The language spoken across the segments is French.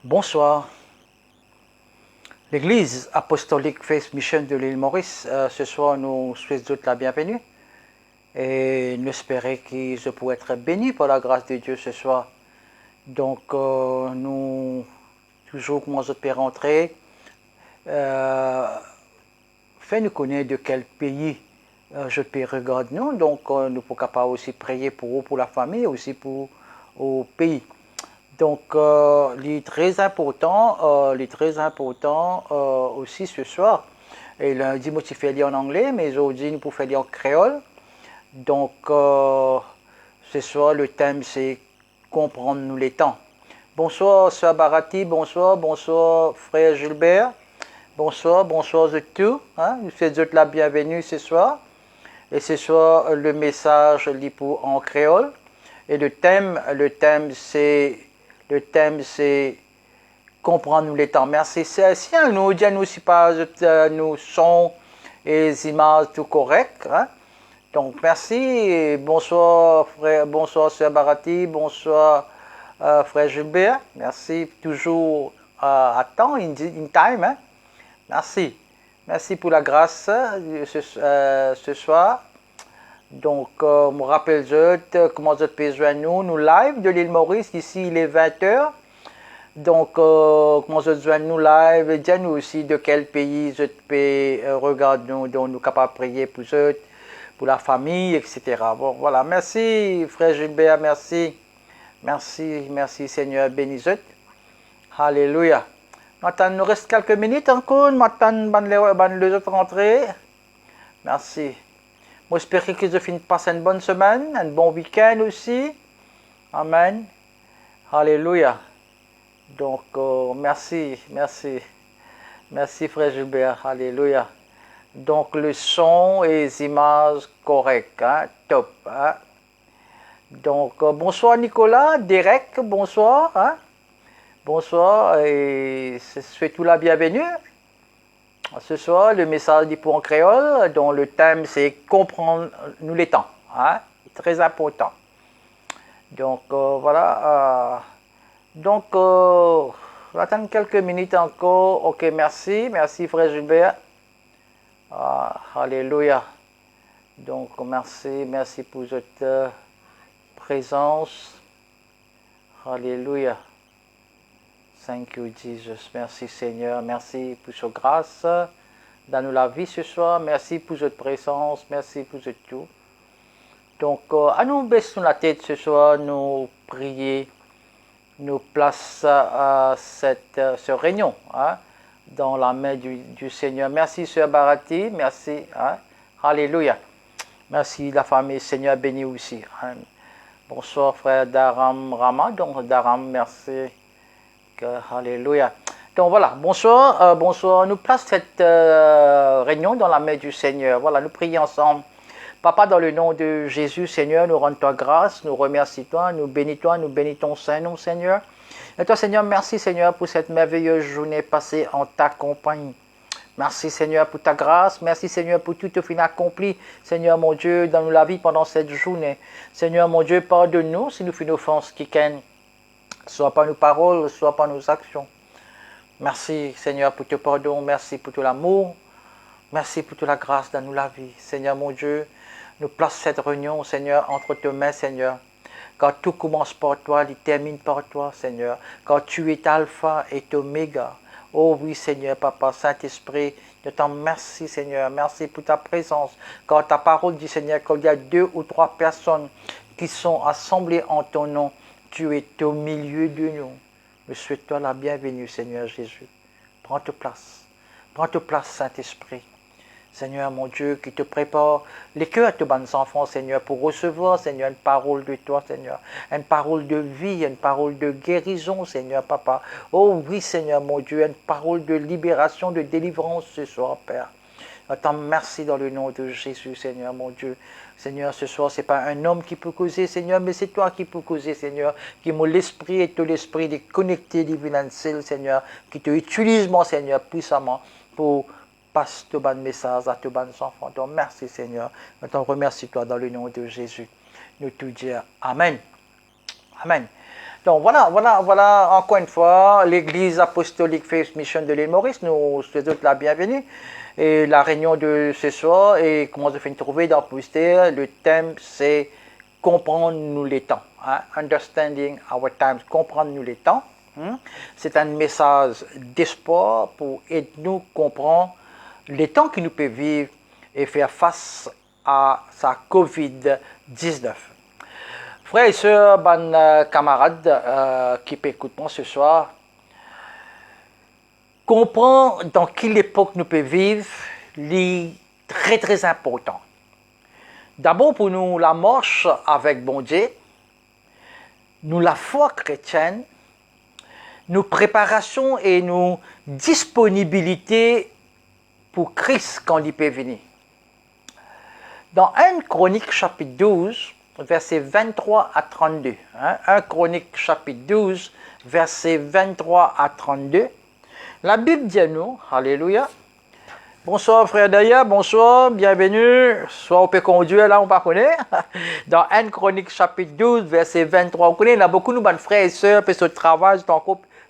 Bonsoir. L'Église apostolique Faith Mission de l'île Maurice, ce soir, nous souhaitons la bienvenue et nous espérons que je pourrai être béni par la grâce de Dieu ce soir. Donc, nous, toujours comment je peux rentrer, fait nous connaître de quel pays je peux regarder nous. Donc, nous pouvons capable aussi prier pour la famille, aussi pour au pays. Donc, les très important aussi ce soir, et lundi, moi, je fais lire en anglais, mais aujourd'hui, nous pouvons faire lire en créole. Donc, ce soir, le thème, c'est comprendre nous les temps. Bonsoir, Sœur Barati, bonsoir, Frère Gilbert, bonsoir de tout. Hein? Nous faisons la bienvenue ce soir. Et ce soir, le message lit pour en créole. Et le thème, c'est comprendre nous les temps. Merci. Si nous disons si pas nous sons et les images tout correctes. Hein? Donc merci. Et bonsoir frère, bonsoir Sœur Barati, bonsoir frère Gilbert. Merci toujours à temps, in time. Hein? Merci. Merci pour la grâce ce soir. Donc, je me rappelle comment vous pouvez joindre nous live de l'île Maurice. Ici, il est 20h. Donc, comment vous joindre nous live. Dites-nous aussi de quel pays vous pouvez regarder nous, dont nous sommes capables de prier pour eux, pour la famille, etc. Bon, voilà. Merci, frère Gilbert. Merci. Merci, Seigneur. Bénis-vous. Alléluia. Maintenant, il nous reste quelques minutes encore. Maintenant, les autres rentrées. Merci. Moi, j'espère que vous finissez passer une bonne semaine, un bon week-end aussi. Amen. Alléluia. Donc, merci, frère Gilbert. Alléluia. Donc, le son et les images correctes. Hein? Top. Hein? Donc, bonsoir Nicolas, Derek, bonsoir. Hein? Bonsoir et c'est tout la bienvenue. Ce soir, le message dit pour en créole, dont le thème c'est comprendre nous les temps. Hein? Très important. Donc voilà. Donc, on va attendre quelques minutes encore. Ok, merci frère Gilbert. Alléluia. Donc merci pour votre présence. Alléluia. Thank you, Jesus. Merci, Seigneur. Merci pour votre grâce dans la vie ce soir. Merci pour votre présence. Merci pour votre tout. Donc, à nous baisser la tête ce soir, nous prier, nous placer cette réunion hein, dans la main du Seigneur. Merci, Sœur Barati. Merci. Hein. Alléluia. Merci, la famille. Seigneur béni aussi. Hein. Bonsoir, frère Daram Rama. Donc, Daram, merci. Alléluia. Donc voilà, bonsoir. Nous plaçons cette réunion dans la main du Seigneur. Voilà, nous prions ensemble. Papa, dans le nom de Jésus, Seigneur, nous rendons toi grâce, nous remercions toi, nous bénis ton Saint-Nom, Seigneur. Et toi, Seigneur, merci, Seigneur, pour cette merveilleuse journée passée en ta compagnie. Merci, Seigneur, pour ta grâce. Merci, Seigneur, pour tout ce que tu as accompli, Seigneur, mon Dieu, dans la vie pendant cette journée. Seigneur, mon Dieu, pardonne-nous si nous faisons une offense qui ken. Soit par nos paroles, soit par nos actions. Merci, Seigneur, pour ton pardon. Merci pour tout l'amour. Merci pour toute la grâce dans nous la vie. Seigneur, mon Dieu, nous place cette réunion, Seigneur, entre tes mains, Seigneur. Car tout commence par toi, il termine par toi, Seigneur. Car tu es Alpha et Oméga. Oh oui, Seigneur, Papa, Saint-Esprit, je t'en remercie, Seigneur. Merci pour ta présence. Car ta parole dit, Seigneur, qu'il y a 2 ou 3 personnes qui sont assemblées en ton nom. Tu es au milieu de nous. Je souhaite toi la bienvenue, Seigneur Jésus. Prends ta place, Saint-Esprit. Seigneur, mon Dieu, qui te prépare les cœurs de tes bons enfants, Seigneur, pour recevoir, Seigneur, une parole de toi, Seigneur. Une parole de vie, une parole de guérison, Seigneur, Papa. Oh oui, Seigneur, mon Dieu, une parole de libération, de délivrance ce soir, Père. Je t'en remercie dans le nom de Jésus, Seigneur, mon Dieu. Seigneur, ce soir, ce n'est pas un homme qui peut causer, Seigneur, mais c'est toi qui peux causer, Seigneur, qui m'ont l'esprit et tout l'esprit de connecter divin Seigneur, qui te utilise, mon Seigneur, puissamment pour passer ton bon message à tes bons enfants. Donc, merci, Seigneur. Je t'en remercie, toi, dans le nom de Jésus. Nous te disons Amen. Amen. Donc voilà, encore une fois, l'Église apostolique Faith Mission de l'île Maurice, nous souhaitons la bienvenue. Et la réunion de ce soir, et comment je fais une trouver dans Poster, le thème c'est comprendre nous les temps. Hein? Understanding our times, comprendre nous les temps. C'est un message d'espoir pour aider nous comprendre les temps que nous pouvons vivre et faire face à sa COVID-19. Frères et sœurs, bonnes camarades qui écoutent moi ce soir, comprendre dans quelle époque nous pouvons vivre, c'est très très important. D'abord pour nous, la marche avec bon Dieu, nous la foi chrétienne, nos préparations et nos disponibilités pour Christ quand il peut venir. Dans 1 Chronique chapitre 12, versets 23 à 32, 1 Chronique chapitre 12, versets 23 à 32, la Bible dit à nous, alléluia. Bonsoir frère Daya, bonsoir, bienvenue. Soit on peut conduire là, on ne connaît. Dans 1 Chronique chapitre 12, verset 23, on connaît, il y a beaucoup de nos frères et sœurs, puis ce travail,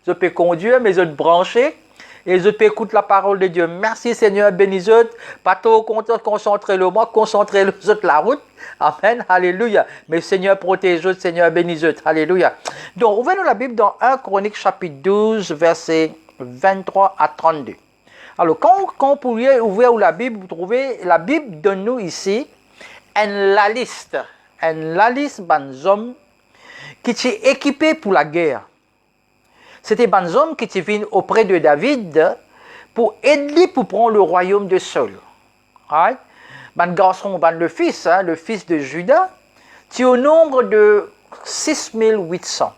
je peux conduire, mais je peux brancher. Et je peux écouter la parole de Dieu. Merci Seigneur, bénis-eux. Pas trop concentrez-le-moi, concentrez-le sur la route. Amen, alléluia. Mais Seigneur, protège-eux, Seigneur, bénis-eux. Alléluia. Donc, ouvrez-nous la Bible dans 1 Chronique chapitre 12, verset 23 à 32. Alors, quand vous pourriez ouvrir la Bible, vous trouvez, la Bible donne-nous ici la liste des hommes qui sont équipés pour la guerre. C'était des hommes qui viennent auprès de David pour aider pour prendre le royaume de Saul. Right? Garçon, le fils de Judas, qui est au nombre de 6800.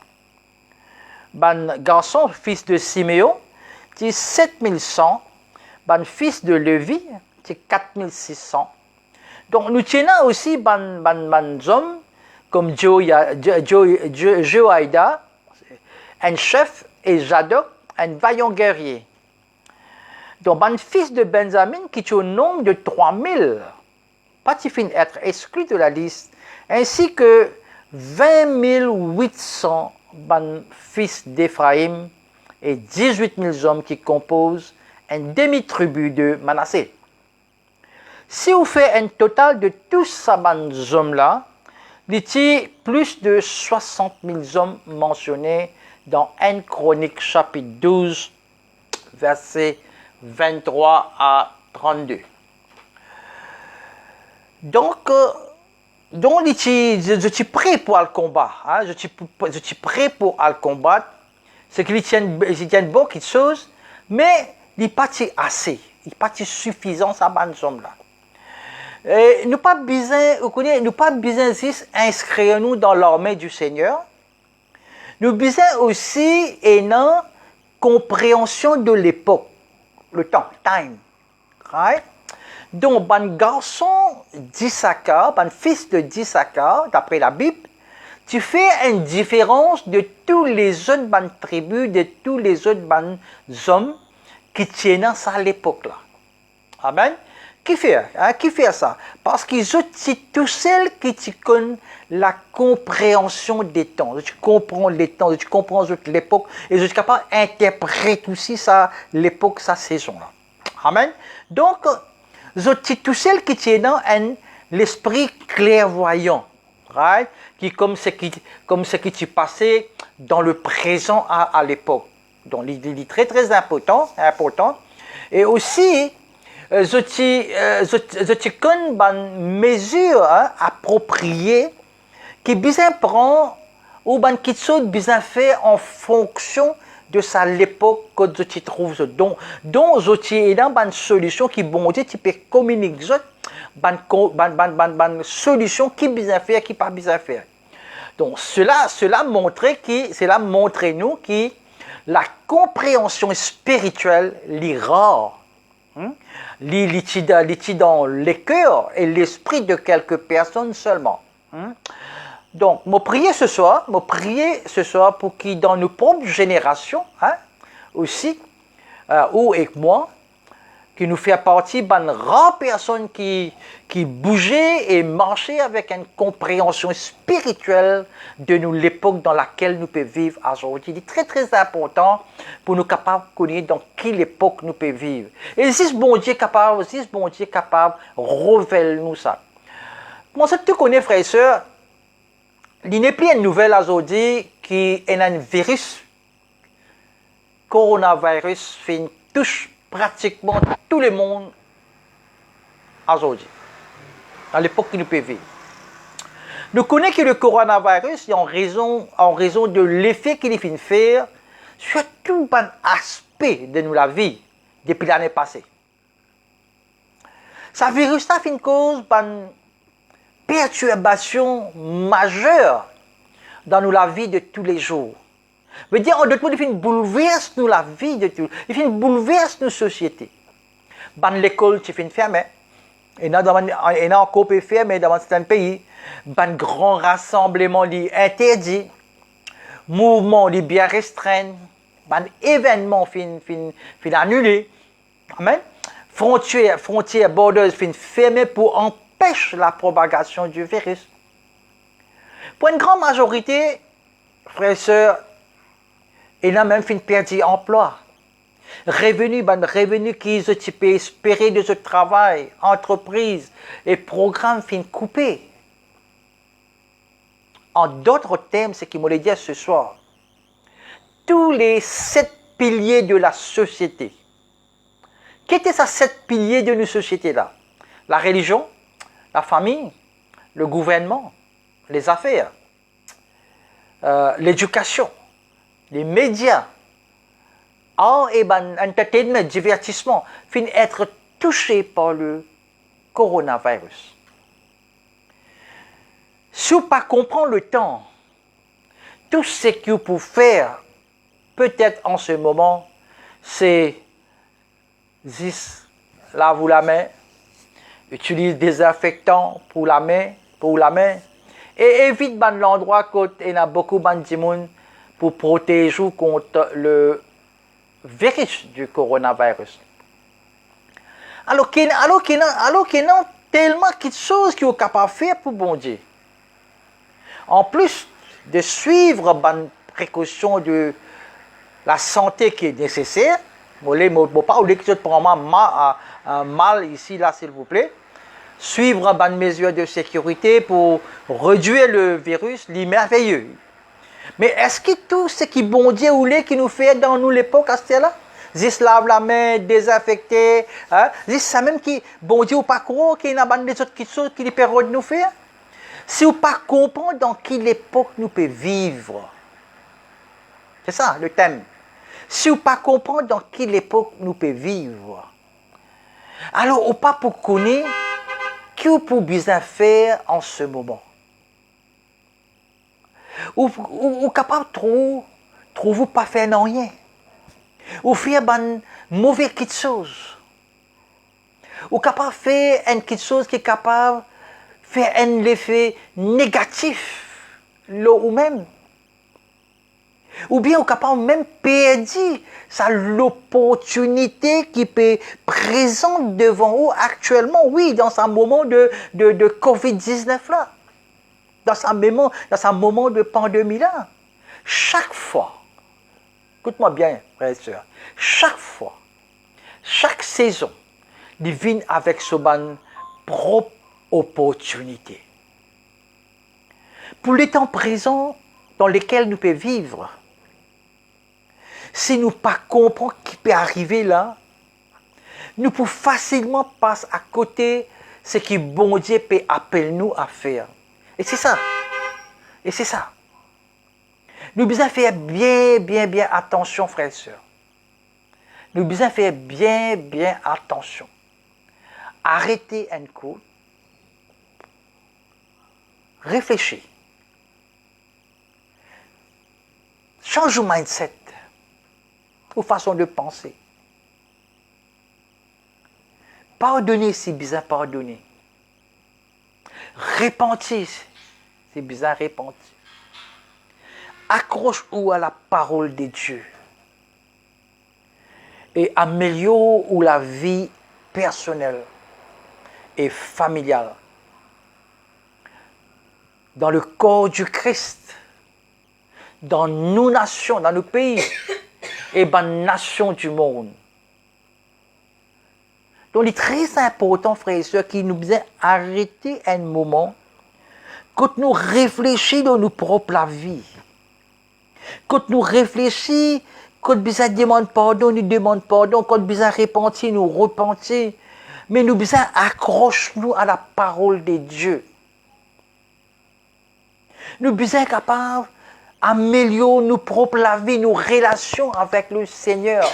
Garçon, fils de Siméon, qui est 7100. Fils de Lévi, qui est 4600. Donc nous tenons aussi des hommes comme Joaïda, un chef, et Zadok, un vaillant guerrier. Donc, fils de Benjamin, qui est au nombre de 3000, pas qui finit être exclu de la liste, ainsi que 20 800 fils d'Éphraïm et 18 000 hommes qui composent une demi-tribu de Manassé. Si vous faites un total de tous ces hommes-là, il y a plus de 60 000 hommes mentionnés dans 1 Chronique chapitre 12, versets 23 à 32. Donc je suis prêt pour le combat. Hein? Je suis prêt pour le combattre. C'est qu'il y a beaucoup de choses, mais il n'est pas assez. Il n'est pas suffisant, ça, ces hommes-là. Nous n'avons pas besoin d'inscrire nous dans l'armée du Seigneur. Nous avons besoin aussi d'une compréhension de l'époque, le temps, time. Right? Donc, garçon d'Issachar, fils de d'Issachar, d'après la Bible, tu fais une différence de tous les autres tribus, de tous les autres hommes qui tiennent à l'époque-là. Amen. Qui fait ça? Parce qu'ils sont tous ceux qui connaissent la compréhension des temps. Tu comprends les temps, tu comprends l'époque, et je suis capable d'interpréter aussi l'époque, sa saison-là. Amen. Donc, tous ceux qui tiennent l'esprit clairvoyant, right? Comme ce qui s'est passé dans le présent à l'époque. Donc, il est très très important. Et aussi, je connais une mesure appropriée qui besoin prend ou qui sont besoin fait en fonction de l'époque que je trouve. Donc je y a une solution qui bon Dieu tu peux communiquer une solution qui besoin faire qui pas besoin faire. Donc cela montre nous que la compréhension spirituelle est rare. L'étude dans les cœurs et l'esprit de quelques personnes seulement. Donc, je prie ce soir pour que dans nos propres générations, aussi, ou avec moi, qui nous fait partie d'une rare personne qui bougeait et marchait avec une compréhension spirituelle de nous, l'époque dans laquelle nous pouvons vivre aujourd'hui. C'est très très important pour nous capables de connaître dans quelle époque nous pouvons vivre. Et si ce bon Dieu est capable, révèle-nous ça. Comment ça tu connais, frères et sœurs, il n'y a plus une nouvelle aujourd'hui qui est un virus, coronavirus, qui touche pratiquement tout le monde aujourd'hui, dans l'époque que nous pouvons vivre. Nous connaissons que le coronavirus, en raison de l'effet qu'il vient faire sur tout un aspect de la vie depuis l'année passée. Ce virus a fait une cause d'une perturbation majeure dans la vie de tous les jours. Veut dire, en d'autres mots, il bouleverse nous la vie de tout. Il bouleverse nos sociétés. Dans l'école, tu fais fermée. Et dans encore peu fermé dans certains pays. Dans grand rassemblement interdit. Mouvement bien restreint. Dans événement fin annulé. Amen. Frontières, borders fin fermées pour empêcher la propagation du virus. Pour une grande majorité, frères et sœurs, il a même fait perdu emploi. Revenus qu'ils ont espéré de ce travail, entreprise et programme fin coupé. En d'autres termes, ce qu'il m'a dit ce soir, tous les 7 piliers de la société. Quels étaient ces 7 piliers de nos sociétés-là? La religion, la famille, le gouvernement, les affaires, l'éducation, les médias, art et entertainment, divertissement, finissent être touchés par le coronavirus. Si vous ne pas comprendre le temps, tout ce que vous pouvez faire, peut-être en ce moment, c'est lave la main, utilise des désinfectants pour la main, et évite l'endroit où il y a beaucoup de monde pour protéger contre le virus du coronavirus. Alors qu'il y a tellement de choses qu'il est capable de faire pour bon Dieu. En plus de suivre les précautions de la santé qui est nécessaire, je ne vais pas oublier que je prends mal ici, là, s'il vous plaît. Suivre les mesures de sécurité pour réduire le virus, c'est merveilleux. Mais est-ce que tout ce qui bon Dieu voulait qui nous fait dans nous l'époque à ce là, juste lave la main, désinfecter, juste ça même qui bon Dieu ou pas croire qu'il y a des autres choses qui permettent de nous faire. Si vous pas comprendre dans quelle époque nous pouvons vivre, c'est ça le thème. Si vous pas comprendre dans quelle époque nous pouvons vivre, alors ou pas pour connaître que vous pouvez bien faire en ce moment. Ou capable de trouver pas faire rien. Ou faire une mauvaise quelque chose. Ou capable de faire une quelque chose qui est capable de faire un effet négatif là ou même. Ou bien ou capable même perdre l'opportunité qui peut présente devant vous actuellement, oui, dans un moment de COVID-19 là. Dans un moment de pandémie là, chaque fois, écoute-moi bien, frères et sœurs, chaque fois, chaque saison, divine avec son propre opportunité. Pour les temps présents dans lesquels nous pouvons vivre, si nous ne pas comprendre ce qui peut arriver là, nous pouvons facilement passer à côté de ce que bon Dieu peut appeler nous à faire. Et c'est ça. Nous devons faire bien attention, frères et sœurs. Nous devons faire bien attention. Arrêtez un coup. Réfléchis. Change vos mindset. Vos façons de penser. Pardonnez si besoin pardonner. Repentir, c'est bizarre, repentir. Accroche-vous à la parole de Dieu. Et améliore la vie personnelle et familiale. Dans le corps du Christ, dans nos nations, dans nos pays et dans les nations du monde. Donc, il est très important, frères et sœurs, qu'il nous ait arrêté un moment quand nous réfléchissons dans nos propres vies. Quand nous réfléchissons, quand nous demandons pardon, nous demandons pardon. Quand nous repentir, nous repentons. Mais nous accrochons à la parole de Dieu. Nous sommes capables d'améliorer nos propres vies, nos relations avec le Seigneur.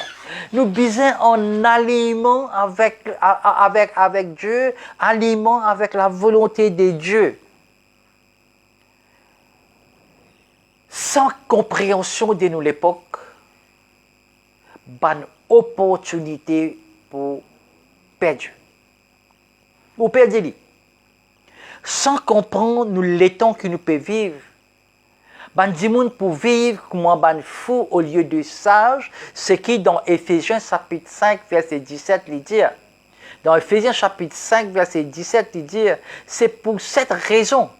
Nous sommes en aliment avec Dieu, aliment avec la volonté de Dieu. Sans compréhension de nous l'époque, bonne opportunité pour perdre. Pour perdre. Sans comprendre nous les temps que nous pouvons vivre. Ban dimoun pour vivre comme un fou au lieu de sage, ce qui dans Éphésiens chapitre 5 verset 17 il dit. Dans Éphésiens chapitre 5 verset 17 il dit, c'est pour cette raison.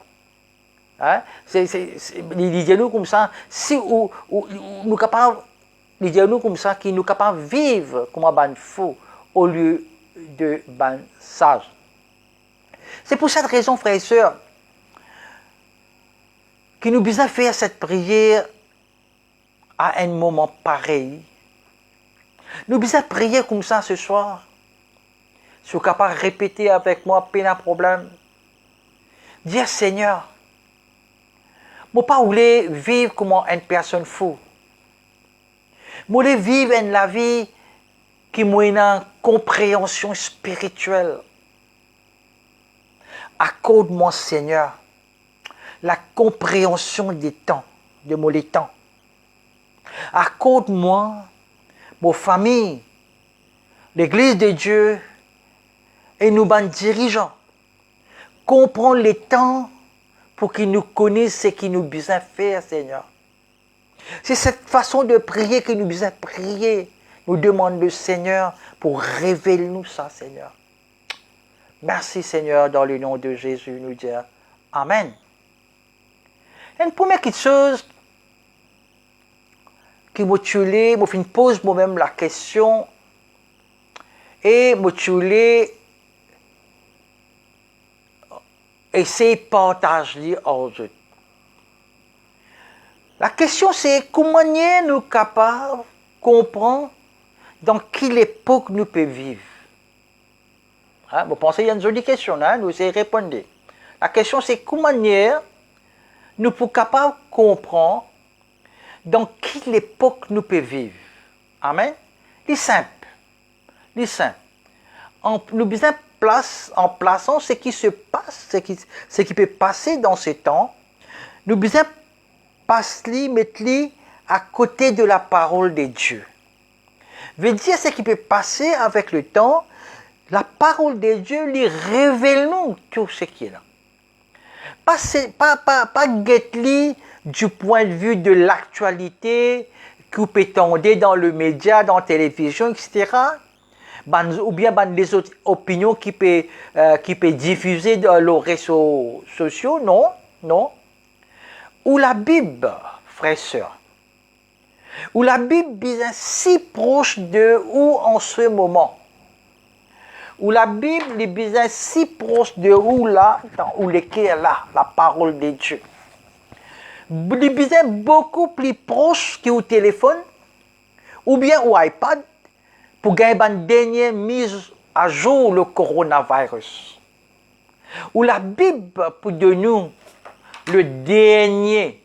Hein? Il dit nous comme ça, si nous capables, il dit nous comme ça, qui nous capables de vivre comme un fou au lieu de ban sage. C'est pour cette raison, frères et sœurs, que nous devons faire cette prière à un moment pareil. Nous devons prier comme ça ce soir. Si vous êtes capable de répéter avec moi, pas de problème. Dire Seigneur, je ne veux pas vivre comme une personne fou. Je veux vivre la vie qui m'a une compréhension spirituelle. Accorde-moi, Seigneur, la compréhension des temps, de mon temps. Accorde-moi, mon famille, l'Église de Dieu et nous, les dirigeants, comprendre les temps pour qu'ils nous connaissent ce qu'ils nous besoin faire, Seigneur. C'est cette façon de prier que nous besoin prier. Nous demandons le Seigneur pour révéler nous ça, Seigneur. Merci Seigneur, dans le nom de Jésus, nous dire Amen. Une première chose qui m'a tué, je me pose moi-même la question et m'a tué essayer de partager aux autres. La question c'est comment nous sommes capables de comprendre dans quelle époque nous pouvons vivre. Hein? Vous pensez qu'il y a une jolie question, hein? Nous allons répondre. La question c'est comment nous sommes capables de comprendre dans quelle époque nous pouvons vivre. Amen. C'est simple. C'est simple. Nous besoin en plaçant ce qui se passe, ce qui peut passer dans ces temps, nous besoin mettre à côté de la parole de Dieu. Veut dire ce qui peut passer avec le temps, la parole de Dieu lui révèle nous tout ce qui est là. Pas guette-li du point de vue de l'actualité, que vous peut tendre dans le média, dans la télévision, etc. Ou bien les autres opinions qui peut diffuser dans les réseaux sociaux, non. Ou la Bible, frères et sœurs. Ou la Bible est si proche de où en ce moment. Où la Bible est si proche de où là, où lequel là, la parole de Dieu. Il est beaucoup plus proche que au téléphone, ou bien au iPad, pour gagner une dernière mise à jour le coronavirus. Ou la Bible pour de nous le dernier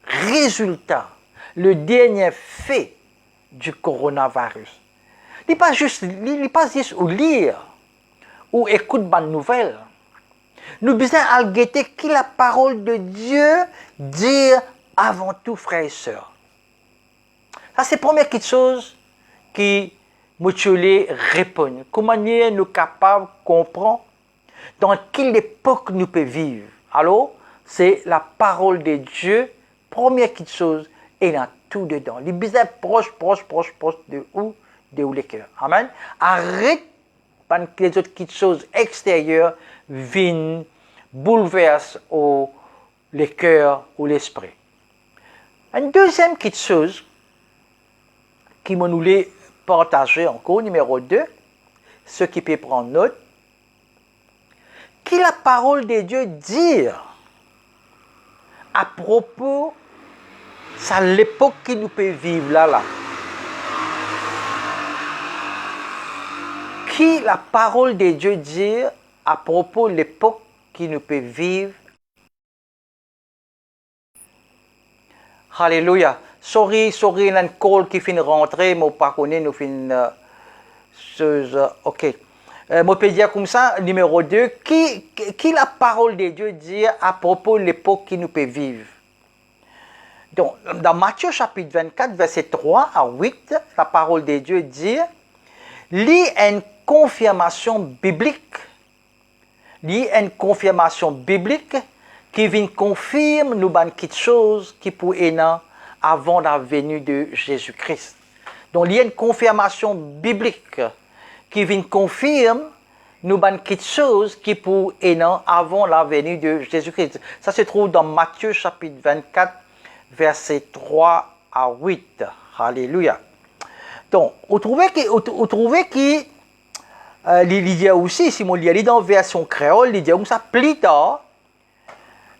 résultat, le dernier fait du coronavirus. Il n'est pas juste lire ou écouter bonne nouvelle. Nous devons guetter qui la parole de Dieu dit avant tout, frères et sœurs. Ça, c'est la première chose qui me répond. Comment nous sommes capables de comprendre dans quelle époque nous pouvons vivre. Alors, c'est la parole de Dieu, première chose, et dans tout dedans. Les besoins proches de où dérouler le cœur. Amen. Arrête que les autres petites choses extérieures viennent bouleverser le cœur ou l'esprit. Une deuxième petite chose qui m'a voulu partager encore, numéro 2, ceux qui peuvent prendre note, qui la parole de Dieu dit à propos de l'époque que nous pouvons vivre là. Qui la parole de Dieu dit à propos de l'époque que nous pouvons vivre. Alléluia. Sorry, il y a une call qui finit de rentrer, mais pas connaît, nous finissons ok. Je peux dire comme ça, numéro 2, qui la parole de Dieu dit à propos de l'époque que nous pouvons vivre. Donc, dans Matthieu chapitre 24, verset 3 à 8, la parole de Dieu dit, lit une confirmation biblique, qui vient confirmer nous quelque chose qui peut être avant la venue de Jésus-Christ. Donc, il y a une confirmation biblique qui vient confirmer nous quelque chose qui peut être avant la venue de Jésus-Christ. Ça se trouve dans Matthieu chapitre 24, verset 3 à 8. Alléluia. Donc, vous trouvez qu'il y a aussi, si on lit dans la version créole, il y a comme ça, plus tard,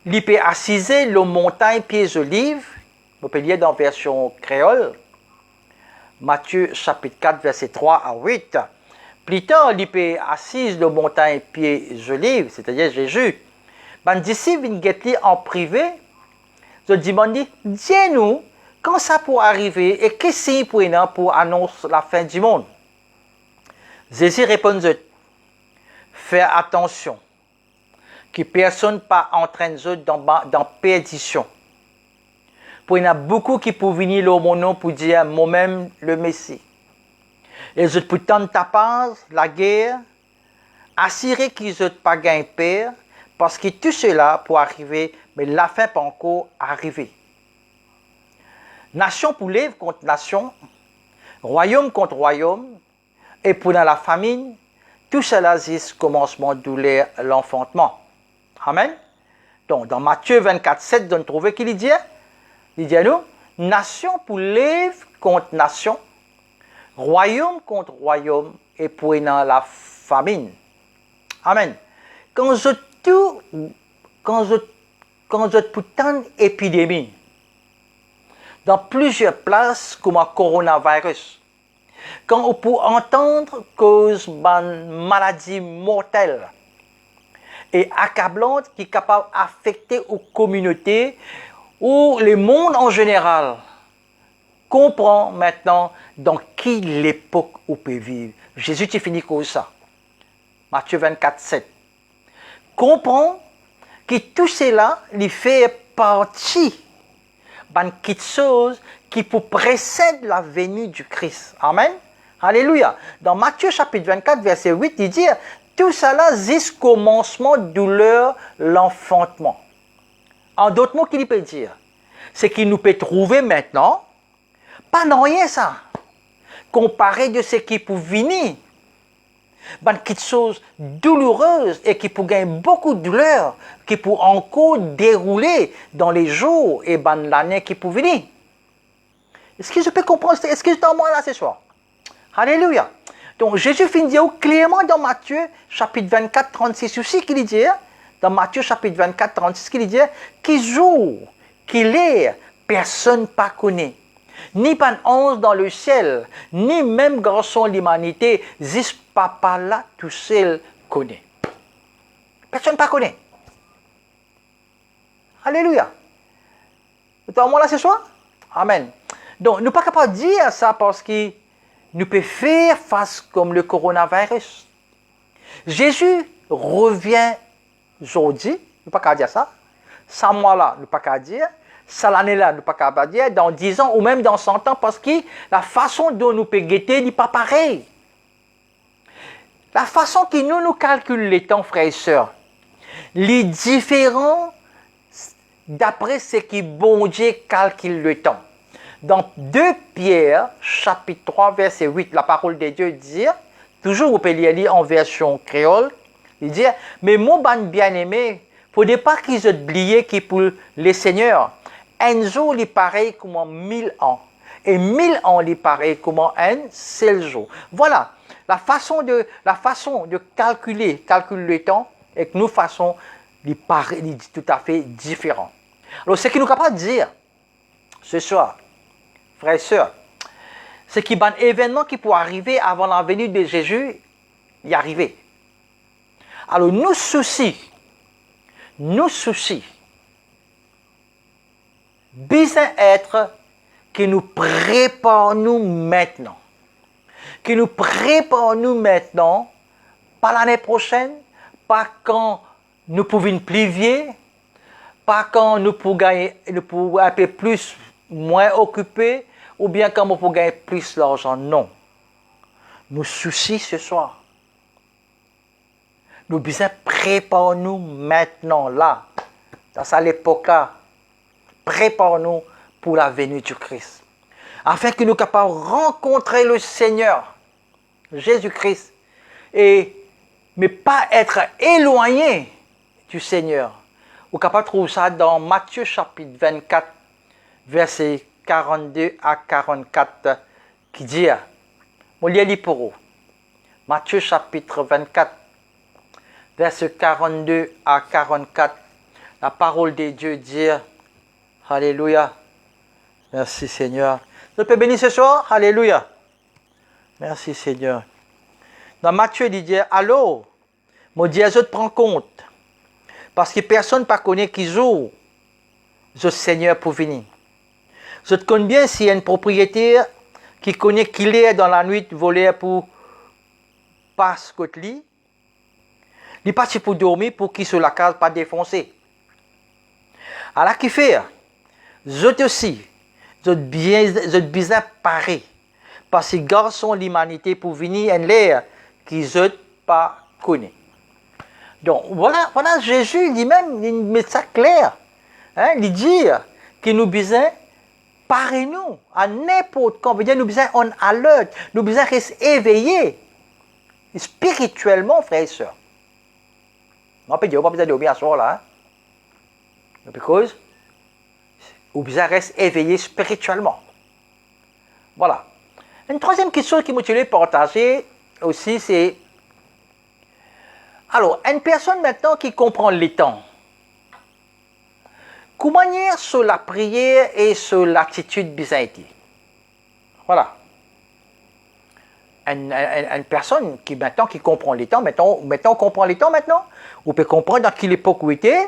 il peut assiser le montagne pieds olives, on peut lire dans la version créole, Matthieu chapitre 4, verset 3 à 8. Plus tard, il peut assiser le montagne pieds olives, c'est-à-dire Jésus. Ben, d'ici, il vient en privé, je demande, dis-nous, quand ça peut arriver et qu'est-ce qu'il pour annoncer la fin du monde? Jésus répondit, fais attention, que personne pas entraîne dans perdition. Pour il y en a beaucoup qui peuvent venir au mon nom pour dire moi-même le Messie. Et je peux tenter ta part, la guerre, assurer qu'ils n'ont pas gagné peur, parce que tout cela peut arriver, mais la fin pas encore arriver. Nation pour lèvre contre nation, royaume contre royaume, et pendant la famine, tout cela c'est le commencement de l'enfantement. Amen. Donc, dans Matthieu 24, 7, on trouve qu'il dit, à nous, nation pour lèvre contre nation, royaume contre royaume, et pendant la famine. Amen. Quand je pourtant épidémie, dans plusieurs places comme un coronavirus, quand on peut entendre cause d'une maladie mortelle et accablante qui est capable d'affecter aux communautés ou le monde en général, comprend maintenant dans quelle époque on peut vivre. Jésus tu fini comme ça. Matthieu 24, 7. Comprend que tout cela lui fait partie d'une petite chose qui peut précéder la venue du Christ. Amen. Alléluia. Dans Matthieu chapitre 24, verset 8, il dit, tout cela jusqu'au commencement de l'enfantement. En d'autres mots, qu'il peut dire, c'est qu'il nous peut trouver maintenant, pas non rien ça, comparé de ce qui peut venir. Une petite chose douloureuse et qui peut gagner beaucoup de douleur, qui peut encore dérouler dans les jours et dans l'année qui peut venir. Est-ce que je peux comprendre? Est-ce que je t'en là ce soir? Alléluia. Donc Jésus finit dire clairement dans Matthieu chapitre 24, 36 aussi qu'il dit, dans Matthieu chapitre 24, 36 qu'il dit, qui jour, qu'il est, personne pas connaît. Ni pas ange dans le ciel, ni même garçon de l'humanité, juste papa là tout seul connaît. Personne pas connaît. Alléluia. Vous êtes là ce soir? Amen. Donc, nous ne sommes pas capables de dire ça parce que nous pouvons faire face comme le coronavirus. Jésus revient aujourd'hui, nous ne pouvons pas dire ça. 100 mois là, nous ne pouvons pas dire. Ça l'année là, nous ne pouvons pas dire. Dans 10 ans ou même dans 100 ans parce que la façon dont nous pouvons guetter n'est pas pareille. La façon que nous calculons les temps, frères et sœurs, les différents d'après ce que bon Dieu calcule le temps. Dans 2 Pierre, chapitre 3, verset 8, la parole de Dieu dit, toujours vous pouvez lire en version créole, il dit, mais mon ban bien-aimé, il ne faudrait pas qu'ils oublient que pour les seigneurs, un jour il pareil comme 1000 ans. Et 1000 ans il pareil comme un seul jour. Voilà, la façon de calculer le temps, et que nous façons, il est tout à fait différent. Alors, ce que nous sommes capables de dire ce soir, frères et sœurs, c'est qu'il y a un événement qui peut arriver avant la venue de Jésus, y arriver. Alors, nos soucis, besoin être que nous préparons maintenant. Que nous préparons maintenant, pas l'année prochaine, pas quand nous pouvons plus vieux, pas quand nous pouvons gagner, un peu plus, moins occupés, ou bien quand nous pouvons gagner plus d'argent. Non. Nous soucis ce soir. Nous devons préparer-nous maintenant, là, dans cette époque-là. Préparons-nous pour la venue du Christ. Afin que nous soyons capables de rencontrer le Seigneur, Jésus-Christ, mais pas être éloignés du Seigneur. Vous êtes capable de trouver ça dans Matthieu chapitre 24, versets 42 à 44, qui dit, je lis pour vous. Matthieu chapitre 24, versets 42 à 44, la parole de Dieu dit, Alléluia, merci Seigneur. Je peux bénir ce soir, Alléluia. Merci Seigneur. Dans Matthieu, il dit, alors, mon Dieu, je te prends compte. Parce que personne ne connaît qui joue le Seigneur pour venir. Je te connais bien s'il y a un propriétaire qui connaît qu'il est dans la nuit volé pour passer côté lit. Il est parti pour dormir pour qu'il se la case pas défoncée. Alors qu'il fait, je aussi, je bien paré. Parce que garçon l'humanité pour venir en l'air qui ne pas connaît. Donc voilà Jésus lui-même, il met ça clair. Il dit que nous besoin parer nous à n'importe quand. Nous besoin en alerte, nous besoin rester éveillés spirituellement, frères et sœurs. On peut dire, on n'a pas besoin de dormir à ce soir-là. Because nous besoin rester éveillés spirituellement. Voilà. Une troisième question qui m'a partager aussi, c'est alors, une personne maintenant qui comprend les temps, comment dire sur la prière et sur l'attitude byzantine? Voilà. Une personne qui maintenant qui comprend les temps, maintenant comprend les temps maintenant, on peut comprendre dans quelle époque où était,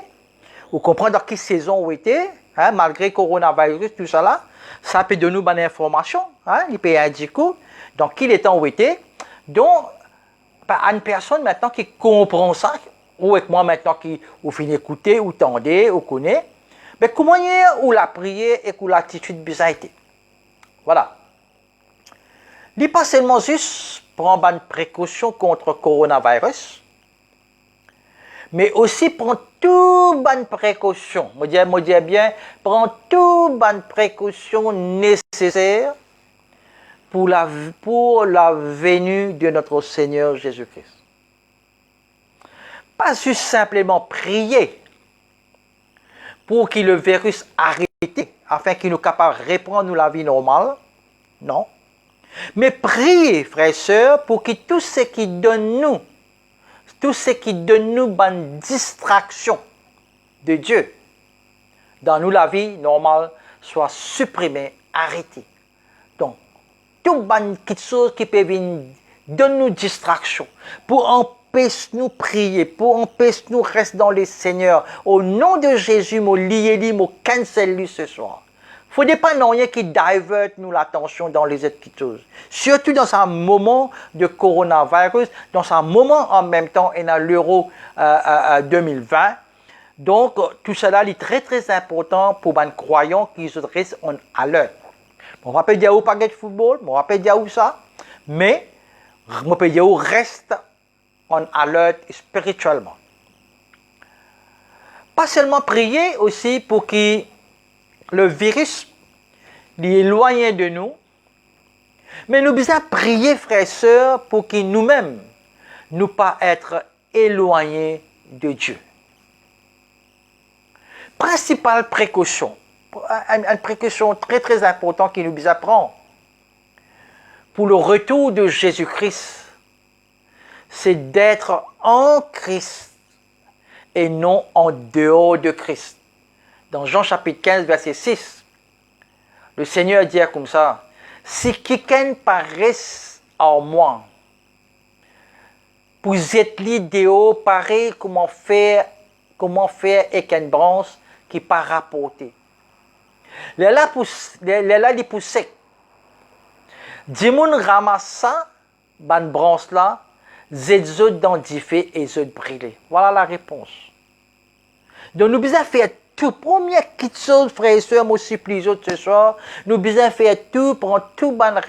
ou comprendre dans quelle saison où était, malgré le coronavirus, tout ça là, ça peut donner une bonne information, il peut indiquer dans quel temps où était. Donc, à une personne maintenant qui comprend ça, ou avec moi maintenant qui ou finit écouter, ou tendez, ou connaît, mais comment dire ou la prière et ou l'attitude bizarre. Voilà. Il n'est pas seulement juste prendre une précaution contre le coronavirus, mais aussi prendre toute bonne précaution. Je dis bien, prendre toute bonne précaution nécessaire pour la venue de notre Seigneur Jésus-Christ. Pas juste simplement prier pour que le virus arrête, afin qu'il nous capable de reprendre la vie normale, non. Mais prier, frères et sœurs, pour que tout ce qui donne nous une distraction de Dieu dans nous la vie normale soit supprimé, arrêté. Donc, toute bonne chose qui peut venir donner nous distraction pour empêcher nous prier, pour empêcher nous rester dans les Seigneurs. Au nom de Jésus, moi lié, moi cancel lui ce soir. Il ne faut pas rien qui diverte nous l'attention dans les autres choses. Surtout dans un moment de coronavirus, dans un moment en même temps, et dans l'Euro 2020. Donc, tout cela est très très important pour les croyants qui restent en alerte. On va pas dire où pas de football, on va pas dire où ça, mais on peut dire où reste en alerte spirituellement. Pas seulement prier aussi pour que le virus l'éloigner de nous. Mais nous devons prier, frères et sœurs, pour que nous-mêmes, nous pas être éloignés de Dieu. Principale précaution, une précaution très très importante qu'il nous devons prendre pour le retour de Jésus-Christ, c'est d'être en Christ et non en dehors de Christ. Dans Jean chapitre 15, verset 6, le Seigneur dit comme ça, « Si quelqu'un paraisse en moi, vous êtes l'idéal pareil comment faire avec une branche qui pas rapporter. » Les là les pousser. Dimoun ramasse ça, ban branche là, zézot dentifé et zot brûlé. Voilà la réponse. Donc nous devons faire tout. Première petite chose, frères et sœurs, moi supplie ce soir, nous devons faire tout, prendre toute bonne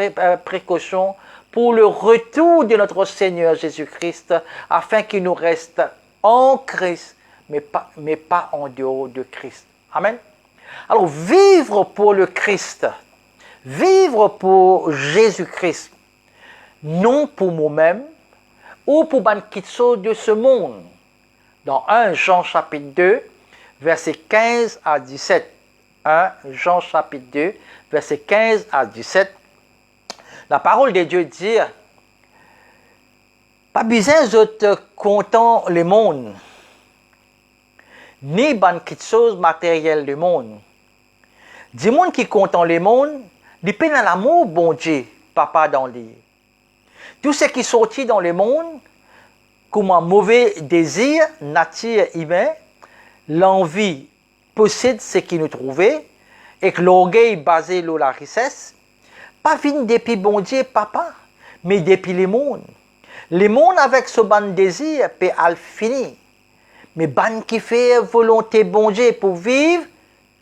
précaution pour le retour de notre Seigneur Jésus-Christ, afin qu'il nous reste en Christ, mais pas en dehors de Christ. Amen. Alors, vivre pour le Christ, vivre pour Jésus-Christ, non pour moi-même ou pour une petite chose de ce monde. Dans 1 Jean chapitre 2, versets 15 à 17. 1 Jean chapitre 2, versets 15 à 17. La parole de Dieu dit, pas besoin de content le monde, ni bonne petite chose matérielle du monde. Du monde qui content le monde, dépend de l'amour bon Dieu, papa dans lui. Tout ce qui sortit dans le monde, comme un mauvais désir, nature humaine, l'envie possède ce qui nous trouvait, et que l'orgueil basé sur la richesse, pas vient depuis bon Dieu, papa, mais depuis le monde. Le monde avec ce bon désir peut al finir. Mais ban qui fait volonté bon Dieu pour vivre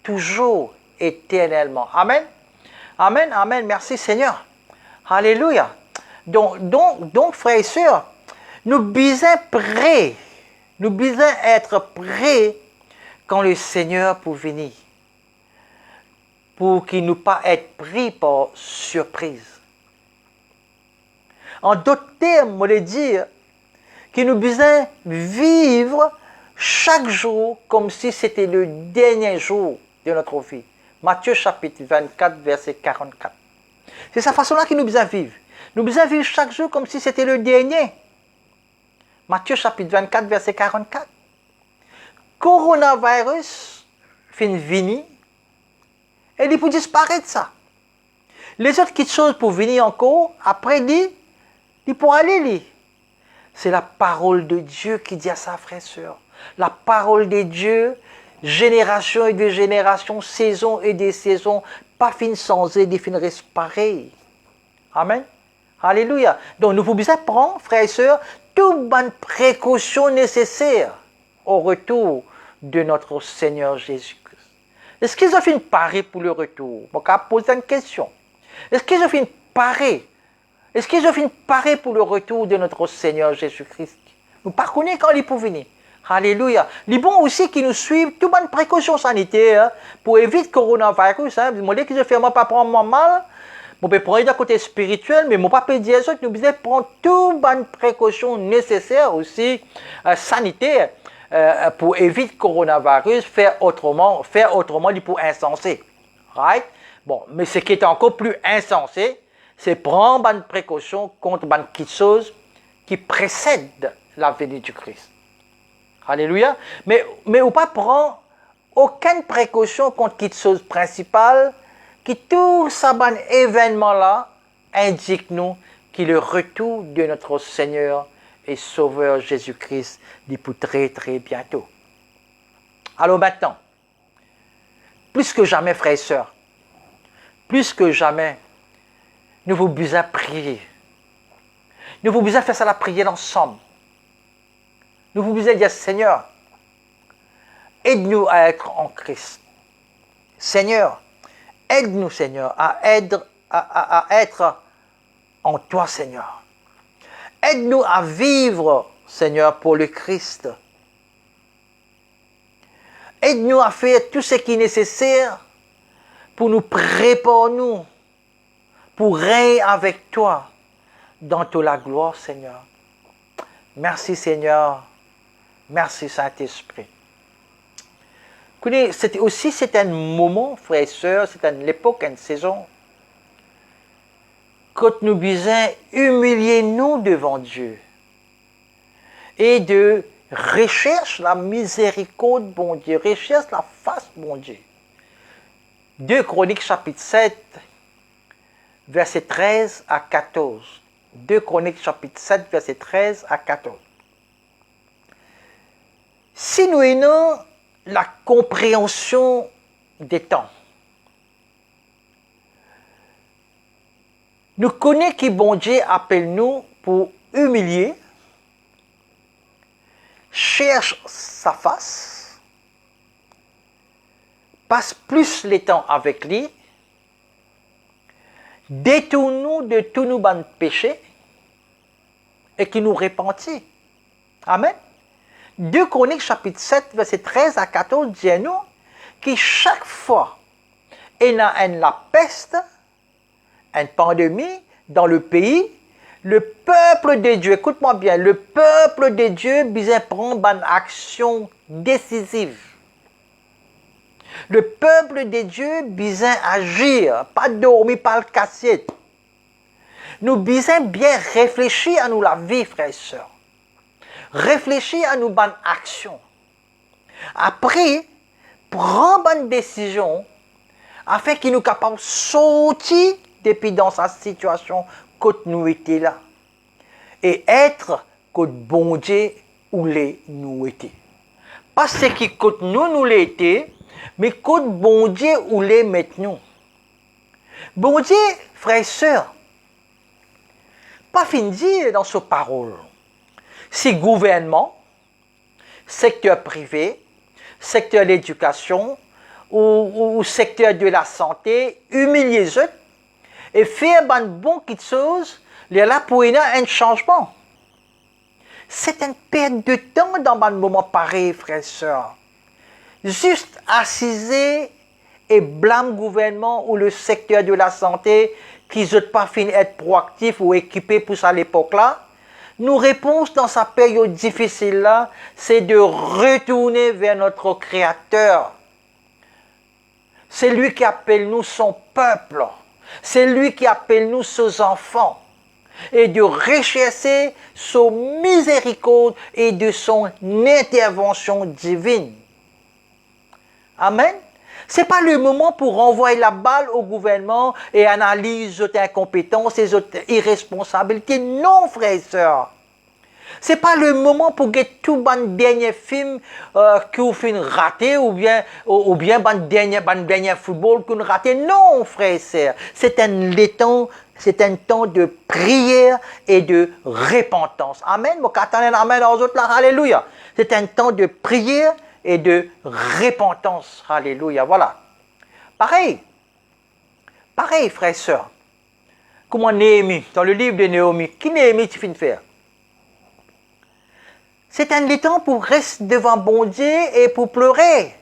toujours éternellement. Amen. Amen, amen. Merci Seigneur. Alléluia. Donc frères et sœurs, nous devons prêts. Nous devons être prêts quand le Seigneur pour venir. Pour qu'il ne pas être pris par surprise. En d'autres termes, on va dire que nous devons vivre chaque jour comme si c'était le dernier jour de notre vie. Matthieu chapitre 24, verset 44. C'est sa façon-là que nous devons vivre. Nous devons vivre chaque jour comme si c'était le dernier. Matthieu chapitre 24, verset 44. Coronavirus fin venir et il peut disparaître ça. Les autres petites choses pour venir encore, après il pour aller. C'est la parole de Dieu qui dit à sa frère et sœur. La parole de Dieu, génération et de génération, saison et des saisons, pas fin sans et des fins restent pareil. Amen. Alléluia. Donc nous pouvons prendre, frères et sœurs, toutes les précautions nécessaires au retour de notre Seigneur Jésus-Christ. Est-ce qu'ils ont fait une parée pour le retour? Je vais poser une question. Est-ce qu'ils ont fait une parée? Est-ce qu'ils ont fait une parée pour le retour de notre Seigneur Jésus-Christ? Nous ne connaissons pas quand il peut venir. Alléluia. Il est bon aussi qu'ils nous suivent toutes les précautions sanitaires pour éviter le coronavirus. Je me dis qu'ils ont fait moi pas prendre moi mal. Je peux prendre d'un côté spirituel, mais je ne peux pas dire que nous devons prendre toutes les précautions nécessaires aussi sanitaires pour éviter le coronavirus, faire autrement, il pour insensé. Right? Bon, mais ce qui est encore plus insensé, c'est prendre une précaution contre une petite chose qui précède la venue du Christ. Alléluia. Mais on ne peut pas prendre aucune précaution contre quelque chose principal qui tout ça, bon événement-là, indique nous que le retour de notre Seigneur et Sauveur Jésus-Christ dit pour très très bientôt. Alors maintenant, plus que jamais, frères et sœurs, plus que jamais, nous vous besoin prier. Nous vous besoin faire ça la prière ensemble. Nous vous besoin dire, Seigneur, aide-nous à être en Christ. Seigneur, aide-nous, Seigneur, à être en toi, Seigneur. Aide-nous à vivre, Seigneur, pour le Christ. Aide-nous à faire tout ce qui est nécessaire pour nous préparer nous, pour régner avec toi dans toute la gloire, Seigneur. Merci, Seigneur. Merci, Saint-Esprit. C'est un moment, frères et sœurs, c'est une époque, une saison, quand nous besoin humilier nous devant Dieu et de recherche la miséricorde, bon Dieu, recherche la face, bon Dieu. 2 Chroniques chapitre 7, verset 13 à 14. 2 Chroniques chapitre 7, verset 13 à 14. Si nous ayons la compréhension des temps, nous connaissons que bon Dieu appelle nous pour humilier, cherche sa face, passe plus le temps avec lui, détourne-nous de tous nos péchés et qui nous repentit. Amen. 2 Chroniques chapitre 7, verset 13 à 14 dit à nous que chaque fois il y a la peste, une pandémie dans le pays, le peuple de Dieu, écoute-moi bien, le peuple de Dieu besoin prendre une action décisive. Le peuple de Dieu besoin agir, pas dormir, pas le casser. Nous besoin bien réfléchir à nous la vie, frères et sœurs. Réfléchir à nos bonnes actions. Après, prendre une décision afin qu'il nous capable de sortir depuis dans sa situation quand nous étions là. Et être quand bon Dieu où les nous étions. Pas ce qui quand nous l'étions, mais quand bon Dieu où les maintenant. Bon Dieu, frères et sœurs, pas fin dire dans sa parole. Si gouvernement, secteur privé, secteur de l'éducation ou secteur de la santé, humilier eux et faire une bonne petite chose, il y a là pour un changement. C'est une perte de temps dans un moment pareil, frères et sœurs. Juste assiser et blâme le gouvernement ou le secteur de la santé qui ne pas fini être proactif ou équipé pour ça à l'époque-là. Nos réponses dans sa période difficile-là, c'est de retourner vers notre Créateur. C'est lui qui appelle nous son peuple. C'est lui qui appelle nous ses enfants. Et de rechercher son miséricorde et de son intervention divine. Amen. Ce n'est pas le moment pour renvoyer la balle au gouvernement et analyser les incompétences et les irresponsabilités. Non, frères et sœurs. Ce n'est pas le moment pour que tout le dernier film que vous faites rater ou bien le dernier football que vous raté. Non, frères et sœurs. C'est un temps de prière et de repentance. Amen. Amen. Alléluia. C'est un temps de prière et de repentance. Alléluia. Voilà. Pareil, frères et sœurs. Comment Néhémie, dans le livre de Néhémie, qui Néhémie tu finis de faire? C'est un temps pour rester devant bon Dieu et pour pleurer.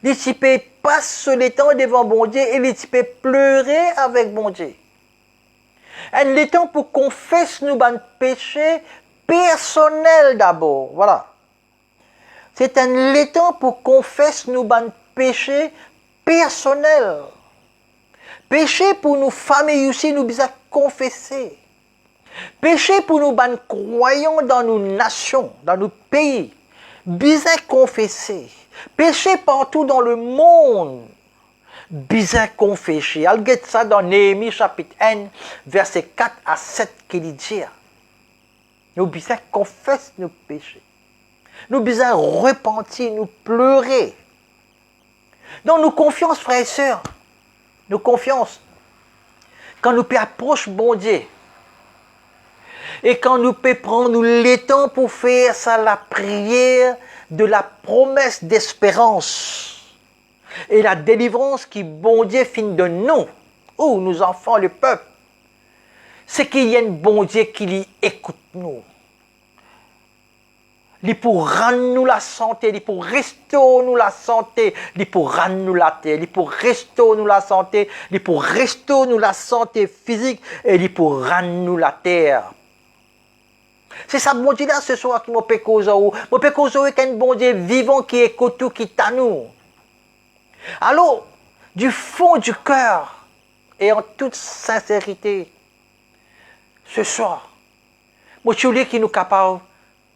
Les types passent le temps devant bon Dieu et les types pleurer avec bon Dieu. Un temps pour confesser nos péchés personnels d'abord. Voilà. C'est un temps pour confesser nos péchés personnels. Péché pour nos familles aussi, nous devons confesser. Péché pour nos croyants dans nos nations, dans nos pays, besoin confesser. Péché partout dans le monde, besoin confesser. Regarde ça dans Néhémie chapitre 1, verset 4 à 7 qui dit. Nous besoin confesser nos péchés. Nous besoin repentir, nous pleurer. Donc nous confiance, frères et sœurs. Nous confiance. Quand nous peut approcher bon Dieu. Et quand nous peut prendre le temps pour faire ça, la prière de la promesse d'espérance. Et la délivrance qui bon Dieu finit de nous. Oh, nous enfants, le peuple. C'est qu'il y a un bon Dieu qui lui écoute nous. li pour rendre nous la santé, li pour restaurer nous la santé, li pour rendre nous la terre, li pour restaurer nous la santé, li pour restaurer nous la santé physique et li pour rendre nous la terre. C'est ça, bon Dieu, là, ce soir, qui m'a fait causer. M'a fait causer qu'un bon Dieu vivant qui écoute tout, qui t'a nous. Alors, du fond du cœur et en toute sincérité, ce soir, moi, je voulais qu'il nous capable de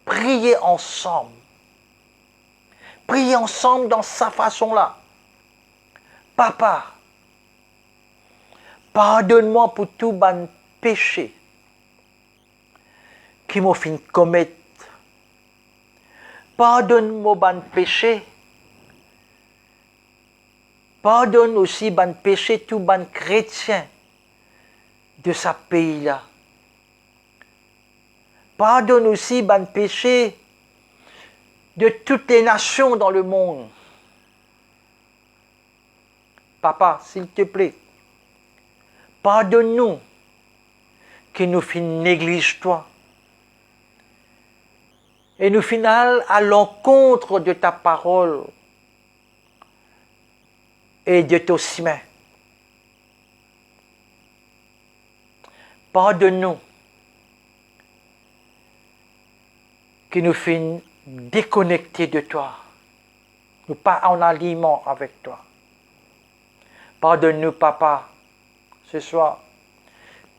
prier ensemble. Prier ensemble dans sa façon-là. Papa, pardonne-moi pour tout ban péché qui m'a fait commettre. Pardonne-moi ban péché. Pardonne aussi ban péché tout ban chrétien de ce pays-là. Pardonne aussi ban péché de toutes les nations dans le monde. Papa, s'il te plaît, pardonne-nous que nous néglige toi. Et nous final à l'encontre de ta parole et de ton chemin. Pardonne-nous que nous finissons déconnectés de toi. Nous pas en aliment avec toi. Pardonne-nous, Papa, ce soir.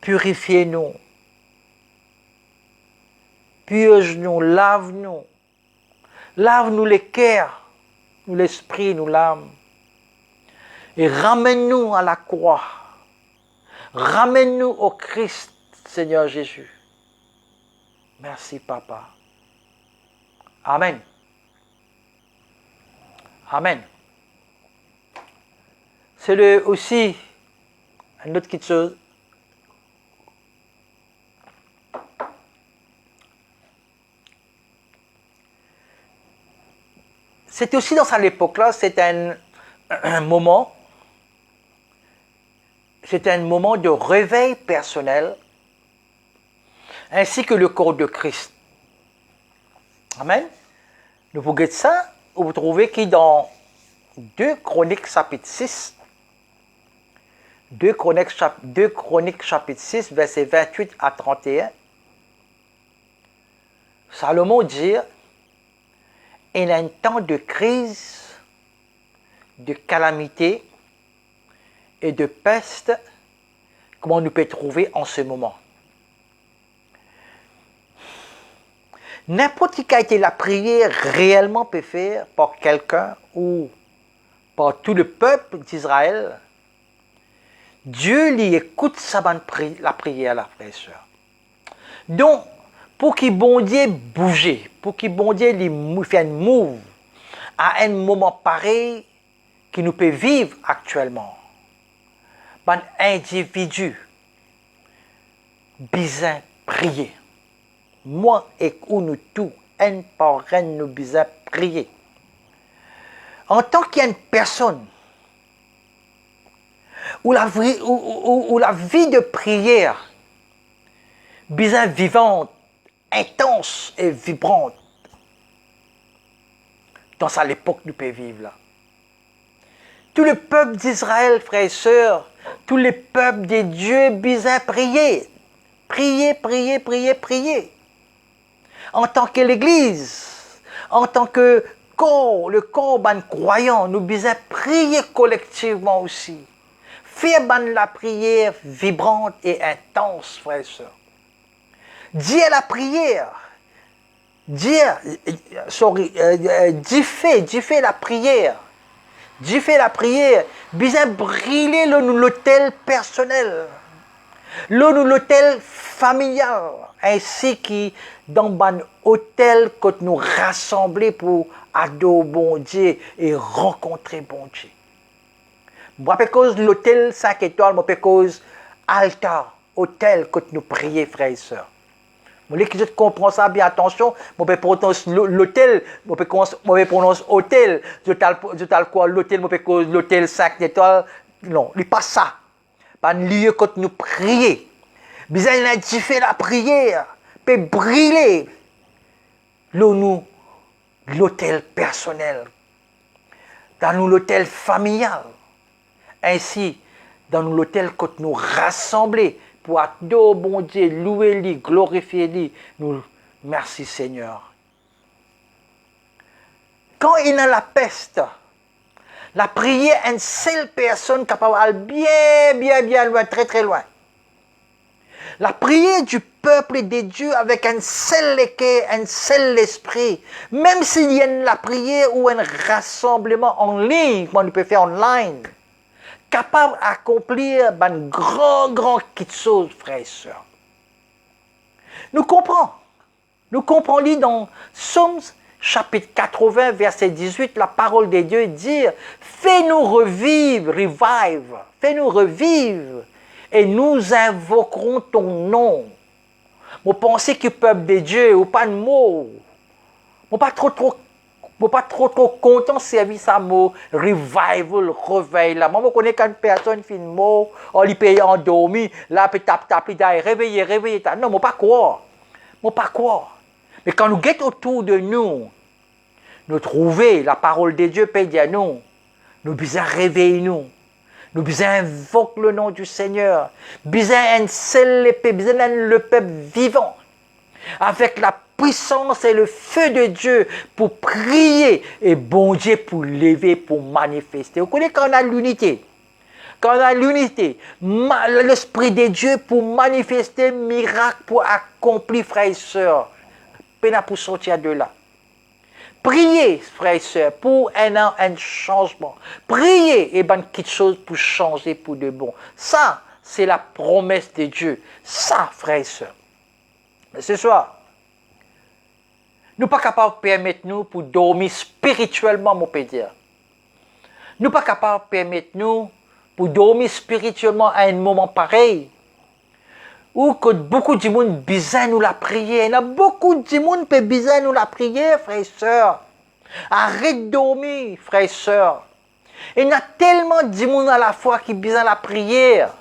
Purifiez-nous. Purge-nous, lave-nous. Lave-nous les cœurs, nous l'esprit, nous l'âme. Et ramène-nous à la croix. Ramène-nous au Christ, Seigneur Jésus. Merci, Papa. Amen. Amen. C'est aussi une autre petite chose. C'était aussi dans cette époque-là, c'était un moment de réveil personnel, ainsi que le corps de Christ. Amen. Nous vous guettez ça, vous trouvez qui dans 2 Chroniques chapitre 6, 2 Chroniques chapitre 6, versets 28 à 31, Salomon dit, il y a un temps de crise, de calamité et de peste, comment nous peut trouver en ce moment. N'importe qui a été la prière réellement peut faire par quelqu'un ou par tout le peuple d'Israël, Dieu lui écoute la prière, la frère et soeur. Donc, pour qu'il bon Dieu bouge, pour qu'il bon Dieu lui fasse un move à un moment pareil qui nous peut vivre actuellement, un individu besoin prier. Moi et nous tous, un par un, nous besoin prier. En tant qu'une personne où la vie de prière besoin vivante, intense et vibrante, dans cette époque nous pouvons vivre là. Tout le peuple d'Israël, frères et sœurs, tous les peuples de Dieu besoin prier. Prier, prier, prier, prier. En tant que l'Église, en tant que corps, le corps ban croyant, nous besoin prier collectivement aussi. Faire la prière vibrante et intense, frères et sœurs. Dire la prière, Dieu fait la prière. Dieu fait la prière, besoin briller l'hôtel personnel, l'hôtel familial, ainsi que dans un hôtel que nous rassembler pour adorer bon Dieu et rencontrer bon Dieu. Moi, parce que l'hôtel 5 étoiles, moi, parce que altar, hôtel que nous prions, frères et sœurs. Moi, qui comprend ça bien, attention, moi, je prononce l'hôtel, moi, je prononce hôtel, je tal quoi, l'hôtel, moi, parce que l'hôtel 5 étoiles, non, il pas ça. Pas un lieu que nous prions. Besoin de fait la prière, peut briller. Là, nous l'autel personnel, dans l'autel familial, ainsi dans l'autel que nous rassembler pour adorer bon Dieu, louer lui, glorifier lui. Nous, merci Seigneur. Quand il y a la peste, la prière est une seule personne capable d'aller bien loin, très loin. La prière du peuple de Dieu avec un seul cœur, un seul esprit, même s'il y a la prière ou un rassemblement en ligne, comme on peut faire online, capable d'accomplir une grande chose, frères et sœurs. Nous comprenons dans Psaume chapitre 80, verset 18, la parole de Dieu dit « Fais-nous revivre, revive, fais-nous revivre, et nous invoquerons ton nom. » Je pense que le peuple de Dieu, ou pas de mots, je ne suis pas trop content de servir ce mot revival, réveil. Là. Moi, je connais quand une personne fait un mot, on lui paye endormi, là, puis tape, réveiller. Non, je ne pas croire. Mais quand nous guettons autour de nous, nous trouvons la parole de Dieu peut dire nous besoin réveiller nous besoin invoquer le nom du Seigneur, besoin un seul épée, besoin le peuple vivant, avec la puissance et le feu de Dieu pour prier et bon Dieu pour lever, pour manifester. Vous connaissez quand on a l'unité. Quand on a l'unité, l'Esprit de Dieu pour manifester miracle, pour accomplir, frères et sœurs, peine pour sortir de là. Priez, frères et sœurs, pour un changement. Priez, et quelque chose pour changer pour de bon. Ça, c'est la promesse de Dieu. Ça, frères et sœurs. Mais ce soir, nous ne sommes pas capables de permettre nous pour dormir spirituellement, mon pédiatre. Nous ne sommes pas capables de permettre nous pour dormir spirituellement à un moment pareil. Ou que beaucoup de monde besoin nous la prière. Il y a beaucoup de monde qui besoin nous la prière, frères et sœurs. Arrête de dormir, frères et sœurs. Il y a tellement de monde à la fois qui besoin la prière.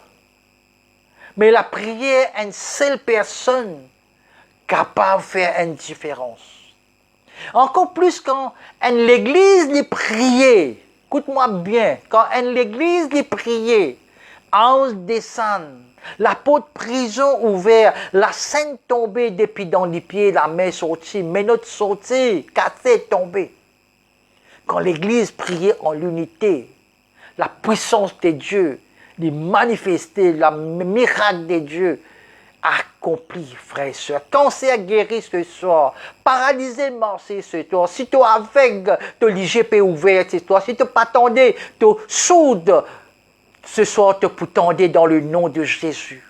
Mais la prière est une seule personne capable de faire une différence. Encore plus quand l'église les prier. Écoute-moi bien, quand l'église les prier, ange descend. La porte prison ouverte, la scène tombée depuis dans les pieds, la main sortie, menottes sortie, cassée tombée. Quand l'Église priait en l'unité, la puissance de Dieu, les manifester, le miracle de Dieu accompli, frères et sœurs. Cancer guéri ce soir, paralysé marché ce soir, si tu es avec, ton l'IGP ouvert ce soir, si tu n'es pas attendu, tu es sourde, ce soir, te pour tendre dans le nom de Jésus.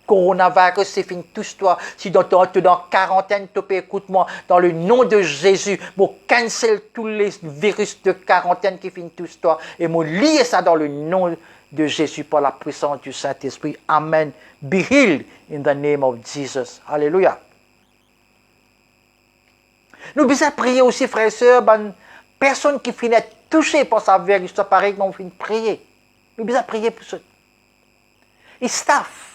Coronavirus, c'est fini tout toi. Si tu es dans quarantaine, écoute-moi, dans le nom de Jésus, je cancel tous les virus de quarantaine qui finissent tout toi. Et je lie ça dans le nom de Jésus par la puissance du Saint-Esprit. Amen. Be healed in the name of Jesus. Alléluia. Nous devons prier aussi, frères et sœurs, personne qui finit touchée par sa virus, ça paraît qu'on finit de prier. Nous devons prier pour ça. Et staff,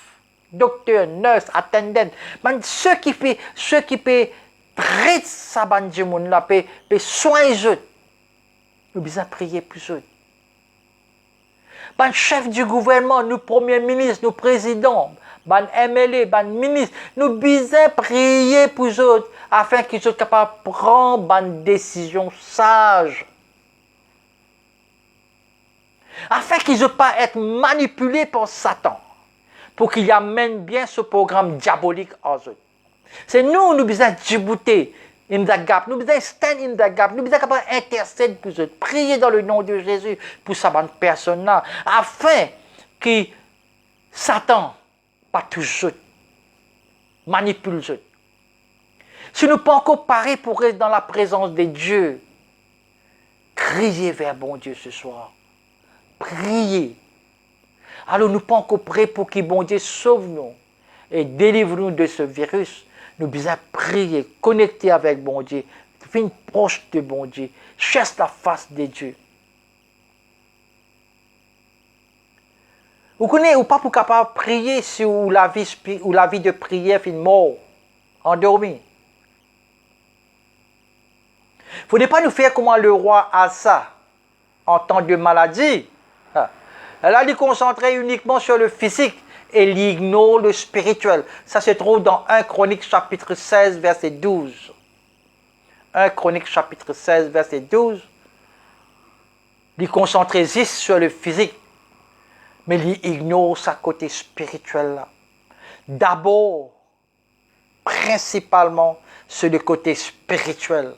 docteur, nurse, attendant, ceux qui peuvent traiter ça, peuvent soigner eux. Nous devons prier pour ça. Le chef du gouvernement, nous premier ministre, nous présidents, les MLA, les ministres, nous devons prier pour eux afin qu'ils soient capables de prendre une décision sage. Afin qu'ils ne soient pas être manipulés par Satan, pour qu'ils amènent bien ce programme diabolique à eux. C'est nous devons djibouter in the gap, nous devons stand in the gap, nous devons capables intercéder pour eux, prier dans le nom de Jésus pour ces personnes-là, afin que Satan pas toujours manipule eux. Si nous ne pas encore parés pour être dans la présence de Dieu, criez vers bon Dieu ce soir. Priez. Alors nous ne pas encore prêts pour que bon Dieu sauve nous et délivre-nous de ce virus. Nous devons prier, connecter avec bon Dieu, venir proche de bon Dieu, chercher la face de Dieu. Vous connaissez ou pas pour capable de prier si la vie de prière finit mort, endormi. Il ne faudrait pas nous faire comme le roi Asa en temps de maladie. Elle a dû concentrer uniquement sur le physique et il ignore le spirituel. Ça se trouve dans 1 Chronique chapitre 16 verset 12. 1 Chronique chapitre 16 verset 12. Il concentre juste sur le physique, mais il ignore sa côté spirituel. D'abord, principalement, sur le côté spirituel.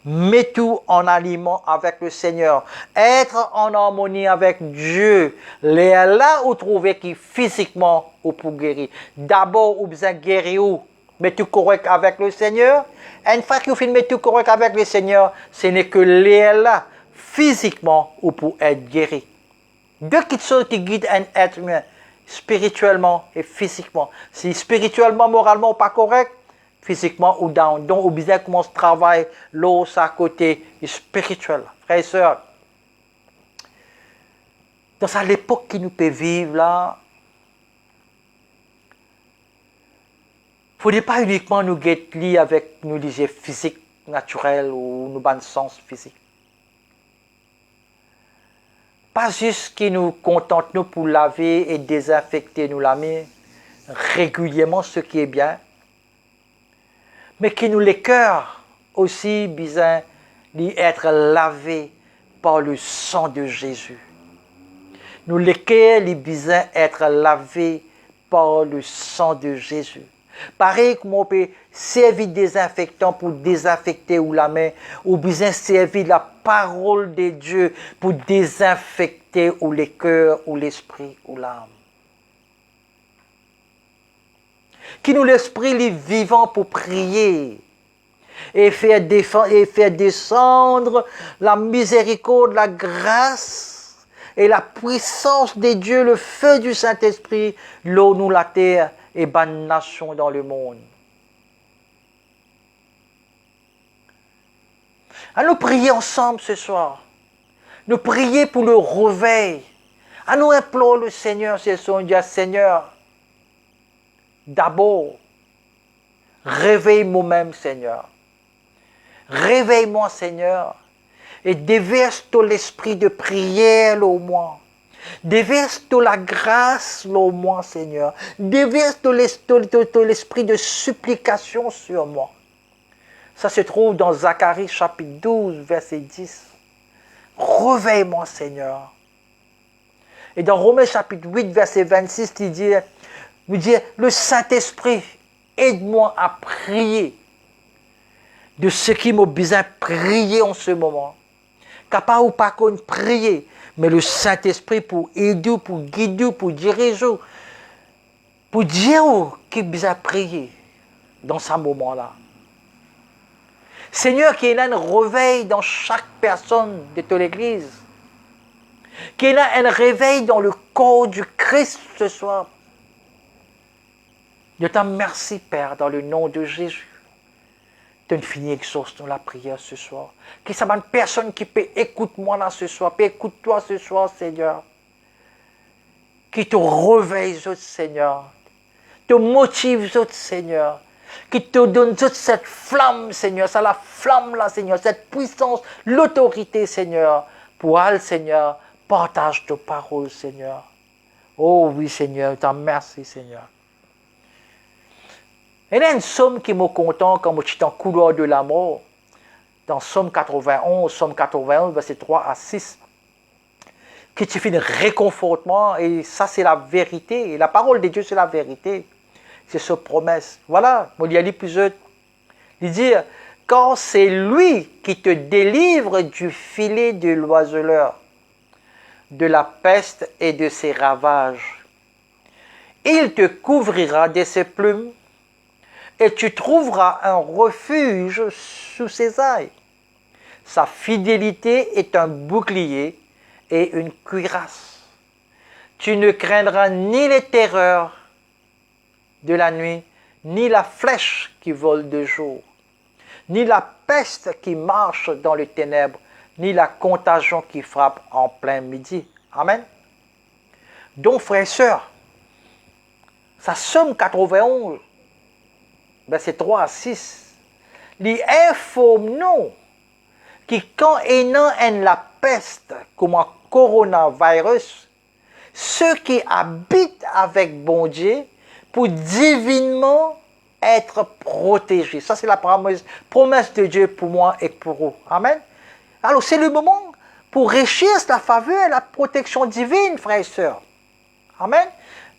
Mets tout en aliment avec le Seigneur. Être en harmonie avec Dieu. Là où trouver qui physiquement ou pour guérir. D'abord, vous besoin guérir où? Mets tout correct avec le Seigneur. Et une fois que vous finissez tout correct avec le Seigneur, ce n'est que là, physiquement ou pour être guéri. Deux petites choses qui guident un être humain, spirituellement et physiquement. Si spirituellement, moralement pas correct, physiquement ou down. Donc, au besoin commence à travailler l'autre à côté spirituel. Frères et sœurs, dans l'époque qui nous peut vivre là, il ne faudrait pas uniquement nous guetter avec nous disons physique, naturel ou nous ban sens physique. Pas juste qui nous contente nous pour laver et désinfecter nous la main régulièrement, ce qui est bien, mais qui nous les cœurs aussi besoin d'être lavés par le sang de Jésus. Nous les cœurs les besoin d'être lavés par le sang de Jésus. Pareil comme on peut servir désinfectant pour désinfecter ou la main, ou besoin servir la parole de Dieu pour désinfecter ou les cœurs, ou l'esprit, ou l'âme. Qui nous l'esprit vivant pour prier et faire descendre la miséricorde, la grâce et la puissance de Dieu, le feu du Saint-Esprit, l'eau, nous, la terre et bonne nation dans le monde. À nous prier ensemble ce soir. Nous prier pour le réveil. À nous implorer le Seigneur, c'est son Dieu, Seigneur. D'abord, réveille-moi même, Seigneur. Réveille-moi, Seigneur, et déverse tout l'esprit de prière au moi. Déverse toute la grâce au moi, Seigneur. Déverse tout l'esprit de supplication sur moi. Ça se trouve dans Zacharie chapitre 12, verset 10. Réveille-moi, Seigneur. Et dans Romains chapitre 8, verset 26, il dit, le Saint-Esprit, aide-moi à prier de ce qui m'a besoin de prier en ce moment. Capable ou pas qu'on prier, mais le Saint-Esprit pour aider, pour guider, pour diriger, pour dire qui besoin de prier dans ce moment-là. Seigneur, qu'il y ait un réveil dans chaque personne de ton Église. Qu'il y ait un réveil dans le corps du Christ ce soir. Je te remercie, Père, dans le nom de Jésus. Tu as fini exauce dans la prière ce soir. Qu'il y ait une personne qui peut écouter moi là ce soir, peut écouter toi ce soir, Seigneur. Qui te réveille, Seigneur. Te motive, Seigneur. Qui te donne toute cette flamme, Seigneur. C'est la flamme là, Seigneur. Cette puissance, l'autorité, Seigneur. Pour elle, Seigneur, partage ta parole, Seigneur. Oh oui, Seigneur, je te remercie, Seigneur. Il y a une somme qui m'a content quand je suis en couloir de la mort. Dans Somme 91, verset 3 à 6. Qui te fait un réconfortement. Et ça, c'est la vérité. Et la parole de Dieu, c'est la vérité. C'est sa promesse. Voilà, il y a plusieurs. Il dit, quand c'est lui qui te délivre du filet de l'oiseleur, de la peste et de ses ravages. Il te couvrira de ses plumes et tu trouveras un refuge sous ses ailes. Sa fidélité est un bouclier et une cuirasse. Tu ne craindras ni les terreurs de la nuit, ni la flèche qui vole de jour, ni la peste qui marche dans les ténèbres, ni la contagion qui frappe en plein midi. Amen. Donc, frères et sœurs, ça Somme 91, verset 3 à 6, il informe nous qui quand ayant la peste, comme un coronavirus, ceux qui habitent avec bon Dieu, pour divinement être protégés. Ça, c'est la promesse de Dieu pour moi et pour vous. Amen. Alors, c'est le moment pour enrichir la faveur et la protection divine, frères et sœurs. Amen.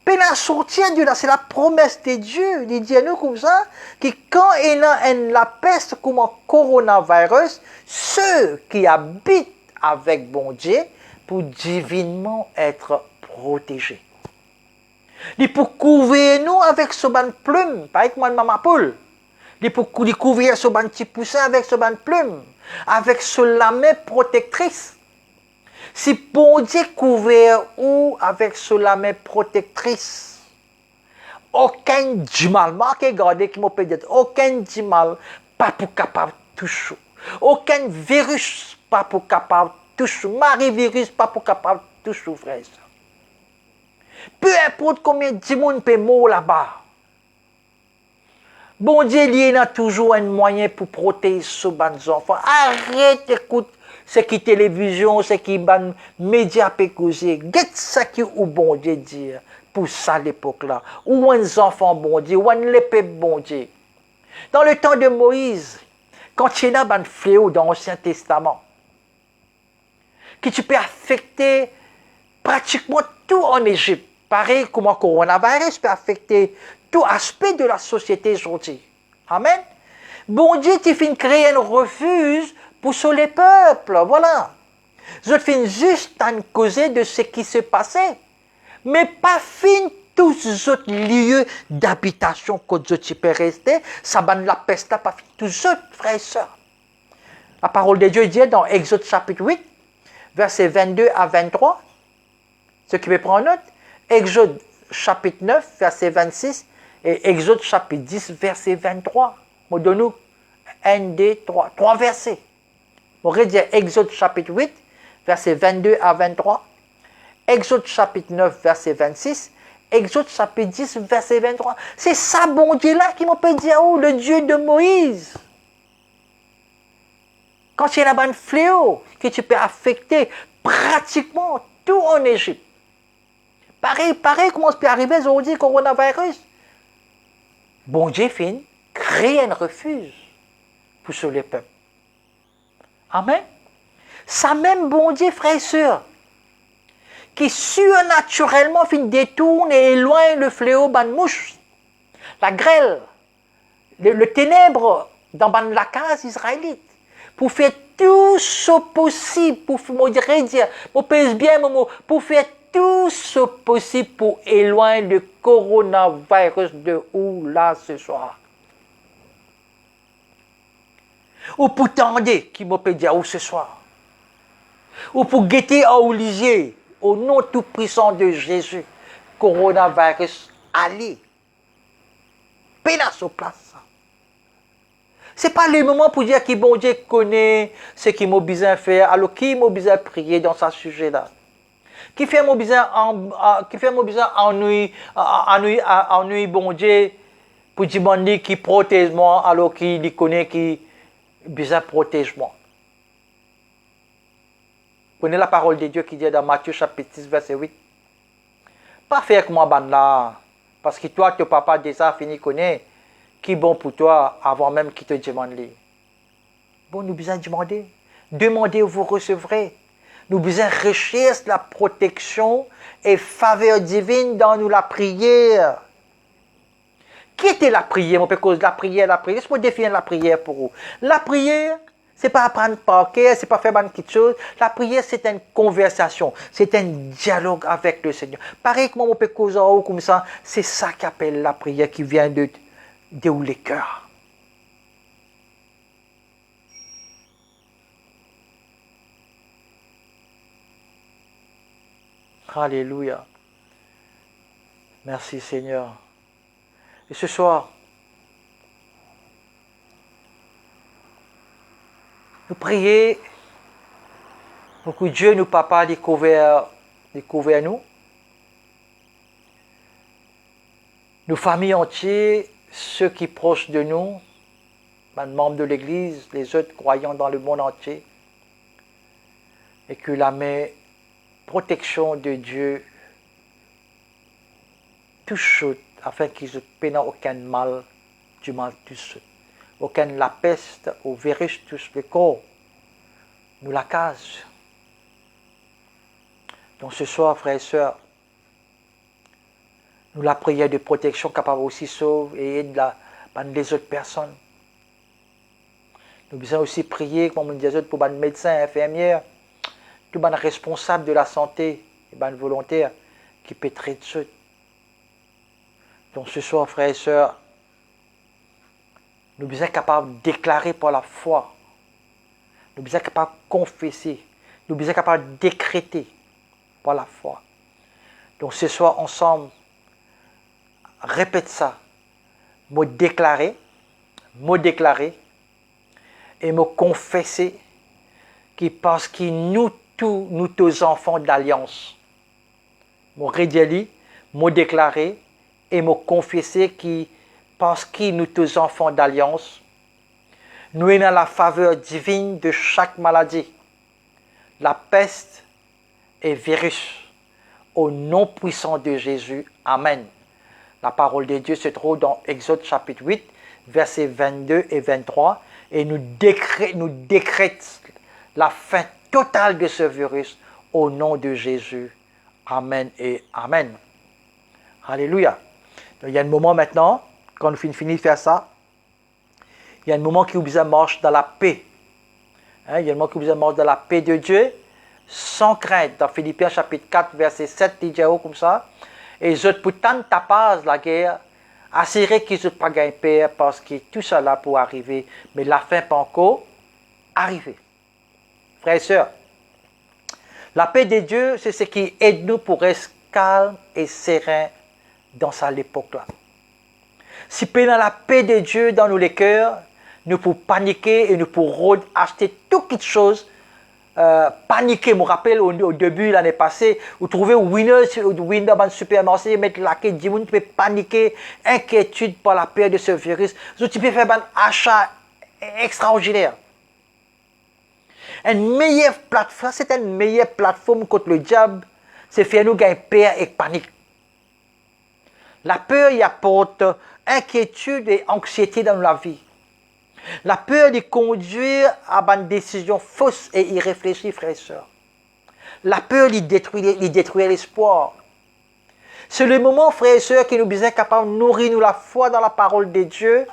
Puis la sortir de là, c'est la promesse de Dieu. Il dit à nous comme ça, que quand il y a la peste comme un coronavirus, ceux qui habitent avec bon Dieu, pour divinement être protégés. Il pour couvrir nous avec ce ban plume, pas avec moi maman poule. Il pour couvrir ce ban petit poussin avec ce ban plume, avec ce lamé protectrice. Si bon Dieu couvert ou avec ce lamé protectrice, aucun du mal, marquez, gardez qui m'a dit, aucun du mal, pas pour capable de toucher. Aucun virus, pas pour capable de toucher. Marie-virus, pas pour capable de toucher, frère. Peu importe combien de monde peut mourir là-bas. Bon Dieu, il y a toujours un moyen pour protéger ce bons enfants. Arrête d'écouter ce qui est télévision, ce qui est médias peut causer. Qu'est-ce ça qui ou bon Dieu dire pour ça l'époque-là. Ou un enfant bon Dieu, ou un l'épée bon Dieu. Dans le temps de Moïse, quand il y a un fléau dans l'Ancien Testament, que tu peux affecter pratiquement tout en Égypte. Pareil comme le coronavirus peut affecter tout aspect de la société aujourd'hui. Amen. Bon Dieu, tu finis créer un refuge pour sur les peuples. Voilà. Je finis juste à causer de ce qui se passait. Mais pas fin tous les autres lieux d'habitation que tu peux rester. Ça banne la peste, pas fin tous les autres, frères et sœurs. La parole de Dieu dit dans Exode chapitre 8, versets 22 à 23. Ce qui veut prendre note, Exode chapitre 9, verset 26, et Exode chapitre 10, verset 23. On donne-nous 1, 2, 3, 3 versets. On va dire Exode chapitre 8, verset 22 à 23, Exode chapitre 9, verset 26, Exode chapitre 10, verset 23. C'est ça, bon Dieu là, qui m'a dit, oh, le Dieu de Moïse. Quand il y a un fléau que tu peux affecter pratiquement tout en Égypte. Pareil, comment ça peut arriver aujourd'hui, coronavirus? Bon Dieu fait créer un refuge pour sauver les peuples. Amen. Ça même bon Dieu, frères et sœurs, qui surnaturellement fin détourne et éloigne le fléau ban mouche, la grêle, le ténèbre dans la case israélite, pour faire tout ce possible, pour faire tout ce possible pour éloigner le coronavirus de où là ce soir. Ou pour tendre qui m'a peut dire où ce soir. Ou pour guetter à Olivier, au nom tout puissant de Jésus, coronavirus, allez. Pénal sur place. Ce n'est pas le moment pour dire que bon Dieu connaît ce qu'il m'a besoin de faire, alors qui m'a besoin de prier dans ce sujet-là. Qui fait mon besoin ennuyer bon Dieu pour demander qui protège moi alors qu'il connaît qui besoin protège moi. Prenez la parole de Dieu qui dit dans Matthieu chapitre 6 verset 8. Pas faire comme moi là parce que toi ton papa déjà fini connaît qui est bon pour toi avant même qu'il te demande. Bon, nous besoin demander. Demandez, vous recevrez. Nous besoin rechercher la protection et faveur divine dans nous la prière. Qui était la prière? On peut cause la prière. Je peux définir la prière pour vous. La prière, c'est pas apprendre par cœur, c'est pas faire quelque chose. La prière, c'est une conversation, c'est un dialogue avec le Seigneur. Pareil comme on peut causer comme ça, c'est ça qu'appelle la prière qui vient de où les cœurs. Alléluia. Merci Seigneur. Et ce soir, nous prions pour que Dieu, nous papa, découvre nous, nos familles entières, ceux qui sont proches de nous, les membres de l'Église, les autres croyants dans le monde entier. et que la main protection de Dieu touche afin qu'ils ne peinent aucun mal, du mal touche. Aucun la peste ou virus touche le corps, nous la case. Donc ce soir, frères et sœurs, nous la prière de protection capable aussi sauver et aider les autres personnes. Nous devons aussi prier, comme on disait, pour les médecins, infirmières, tous les responsables de la santé, les volontaires qui peuvent traiter ça. Donc ce soir, frères et sœurs, nous sommes capables de déclarer par la foi. Nous sommes capables de confesser. Nous sommes capables de décréter par la foi. Donc ce soir, ensemble, répète ça. Me déclarer et me confesser parce que nous tous enfants d'alliance. Me redire, me déclarer et me confesser parce que nous tous enfants d'alliance, nous avons la faveur divine de chaque maladie, la peste et virus, au nom puissant de Jésus. Amen. La parole de Dieu se trouve dans Exode chapitre 8, versets 22 et 23, et nous décrète la fin totale de ce virus au nom de Jésus. Amen et Amen. Alléluia. Donc, il y a un moment maintenant, quand nous finissons de faire ça, il y a un moment qui vous marche dans la paix. Il y a un moment qui vous marche dans la paix de Dieu, sans crainte. Dans Philippiens chapitre 4, verset 7, il dit comme ça. Et je pour tant tapage la guerre, assurer qu'ils ne soient pas gagnés paix parce que tout ça là pour arriver, mais la fin pas encore arriver. Frères et sœurs, la paix de Dieu, c'est ce qui aide nous pour rester calme et serein dans cette époque-là. Si nous avons la paix de Dieu dans nos cœurs, nous pouvons paniquer et nous pouvons acheter toutes choses. Paniquer, je me rappelle au début l'année passée, vous trouvez Winner dans le supermarché, mettre la quête du monde, tu peux paniquer, inquiétude par la peur de ce virus. Tu peux faire un achat extraordinaire. Une meilleure plateforme, c'est une meilleure plateforme contre le diable, c'est faire nous gagner peur et panique. La peur y apporte inquiétude et anxiété dans la vie. La peur de conduire à une décision fausse et irréfléchie, frères et sœurs. La peur de détruire l'espoir. C'est le moment, frères et sœurs, que nous sommes capables de nourrir la foi dans la parole de Dieu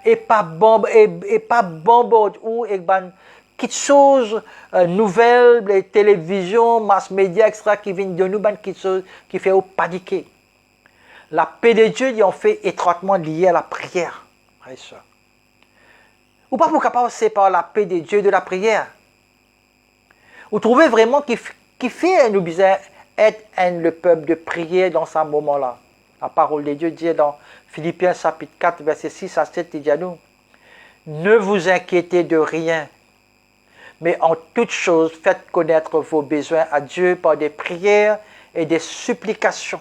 et pas bombarder ou quelque chose nouvelles, les télévisions, mass médias, etc. qui viennent de nous, quelque chose qui fait paniquer. La paix de Dieu est en fait étroitement liée à la prière, frères et sœurs. Ou pas pour capable de séparer la paix de Dieu de la prière. Vous trouvez vraiment qu'il fait nous besoin être le peuple de prière dans ce moment-là. La parole de Dieu dit dans Philippiens chapitre 4, verset 6 à 7, il dit à nous, ne vous inquiétez de rien, mais en toute chose, faites connaître vos besoins à Dieu par des prières et des supplications,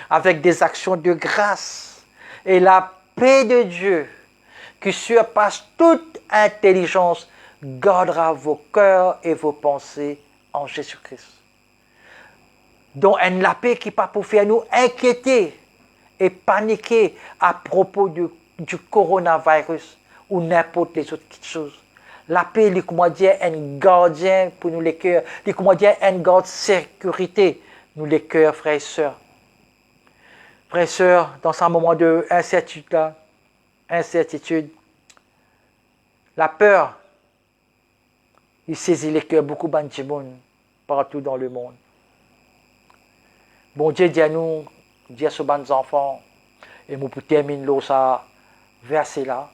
avec des actions de grâce. Et la paix de Dieu, qui surpasse toute intelligence, gardera vos cœurs et vos pensées en Jésus-Christ. Donc, la paix qui n'est pas pour faire nous inquiéter et paniquer à propos du coronavirus ou n'importe les autres choses. La paix, est un gardien pour nous les cœurs. C'est un garde sécurité, nous les cœurs, frères et sœurs. Frères et sœurs, dans ce moment de incertitude, la peur, il saisit les cœurs beaucoup de monde partout dans le monde. Bon Dieu dit à nous, dit à ce bande enfants, et nous pour terminer là, ça verset là.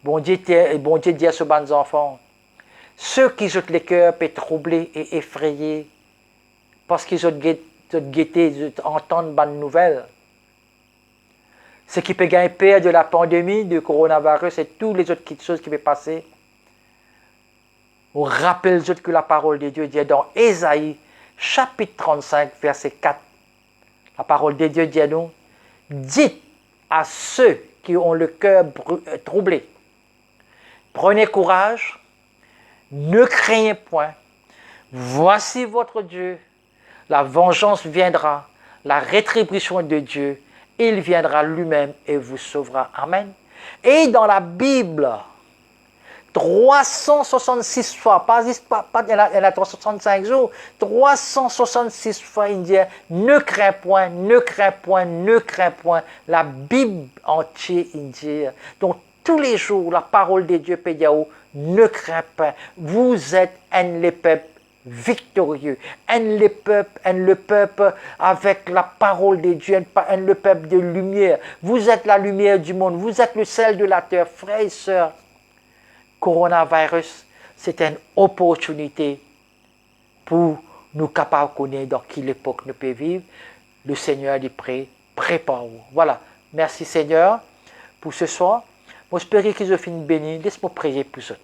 Bon Dieu dit à ce bande enfants, ceux qui ont les cœurs peuvent troubler et effrayer parce qu'ils ont guetté entendre bonnes nouvelles. Ce qui peut gagner peur de la pandémie, du coronavirus et toutes les autres choses qui peuvent passer. On rappelle que la parole de Dieu dit dans Ésaïe, chapitre 35, verset 4. La parole de Dieu dit à nous, dites à ceux qui ont le cœur troublé, prenez courage, ne craignez point, Voici votre Dieu. La vengeance viendra, la rétribution de Dieu. Il viendra lui-même et vous sauvera. Amen. Et dans la Bible, 366 fois, pas il y en a 365 jours, 366 fois, il dit, ne crains point, ne crains point, ne crains point. La Bible entière, il dit, donc tous les jours, la parole de Dieu peut dire, ne crains pas, vous êtes un les peuples victorieux, un le peuple avec la parole de Dieu, un le peuple de lumière. Vous êtes la lumière du monde, vous êtes le sel de la terre, frères et sœurs. Coronavirus, c'est une opportunité pour nous capables de connaître dans quelle époque nous pouvons vivre. Le Seigneur est prêt, prépare-vous. Voilà. Merci Seigneur pour ce soir. J'espère que je finis béni. Laisse-moi prier pour ça.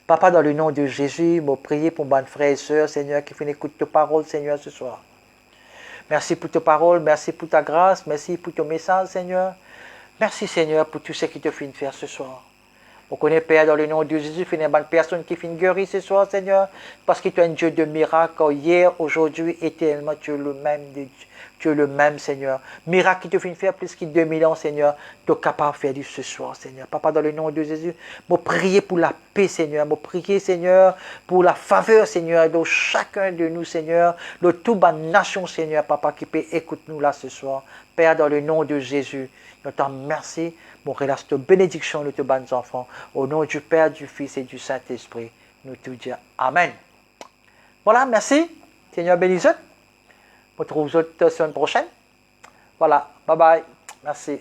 Papa, dans le nom de Jésus, je prie pour mes frères et sœurs, Seigneur, qui finissent écouter ta parole, Seigneur, ce soir. Merci pour ta parole, merci pour ta grâce, merci pour ton message, Seigneur. Merci, Seigneur, pour tout ce que tu as fait faire ce soir. On connaît, Père, dans le nom de Jésus, il y a une bonne personne qui finit guérie ce soir, Seigneur, parce que tu es un Dieu de miracles. Hier, aujourd'hui, éternellement, tu es le même Dieu. Tu es le même, Seigneur. Miracle qui te fait faire plus que 2000 ans, Seigneur. Tu es capable de faire du ce soir, Seigneur. Papa, dans le nom de Jésus, je prie pour la paix, Seigneur. Je prie, Seigneur, pour la faveur, Seigneur, de chacun de nous, Seigneur, de toute la nation, Seigneur, Papa, qui peut écouter nous là ce soir. Père, dans le nom de Jésus, je te remercie. Mon relâche de bénédiction de tes bons enfants. Au nom du Père, du Fils et du Saint-Esprit, nous te disons Amen. Voilà, merci. Seigneur bénisse. On se retrouve la semaine prochaine. Voilà, bye bye. Merci.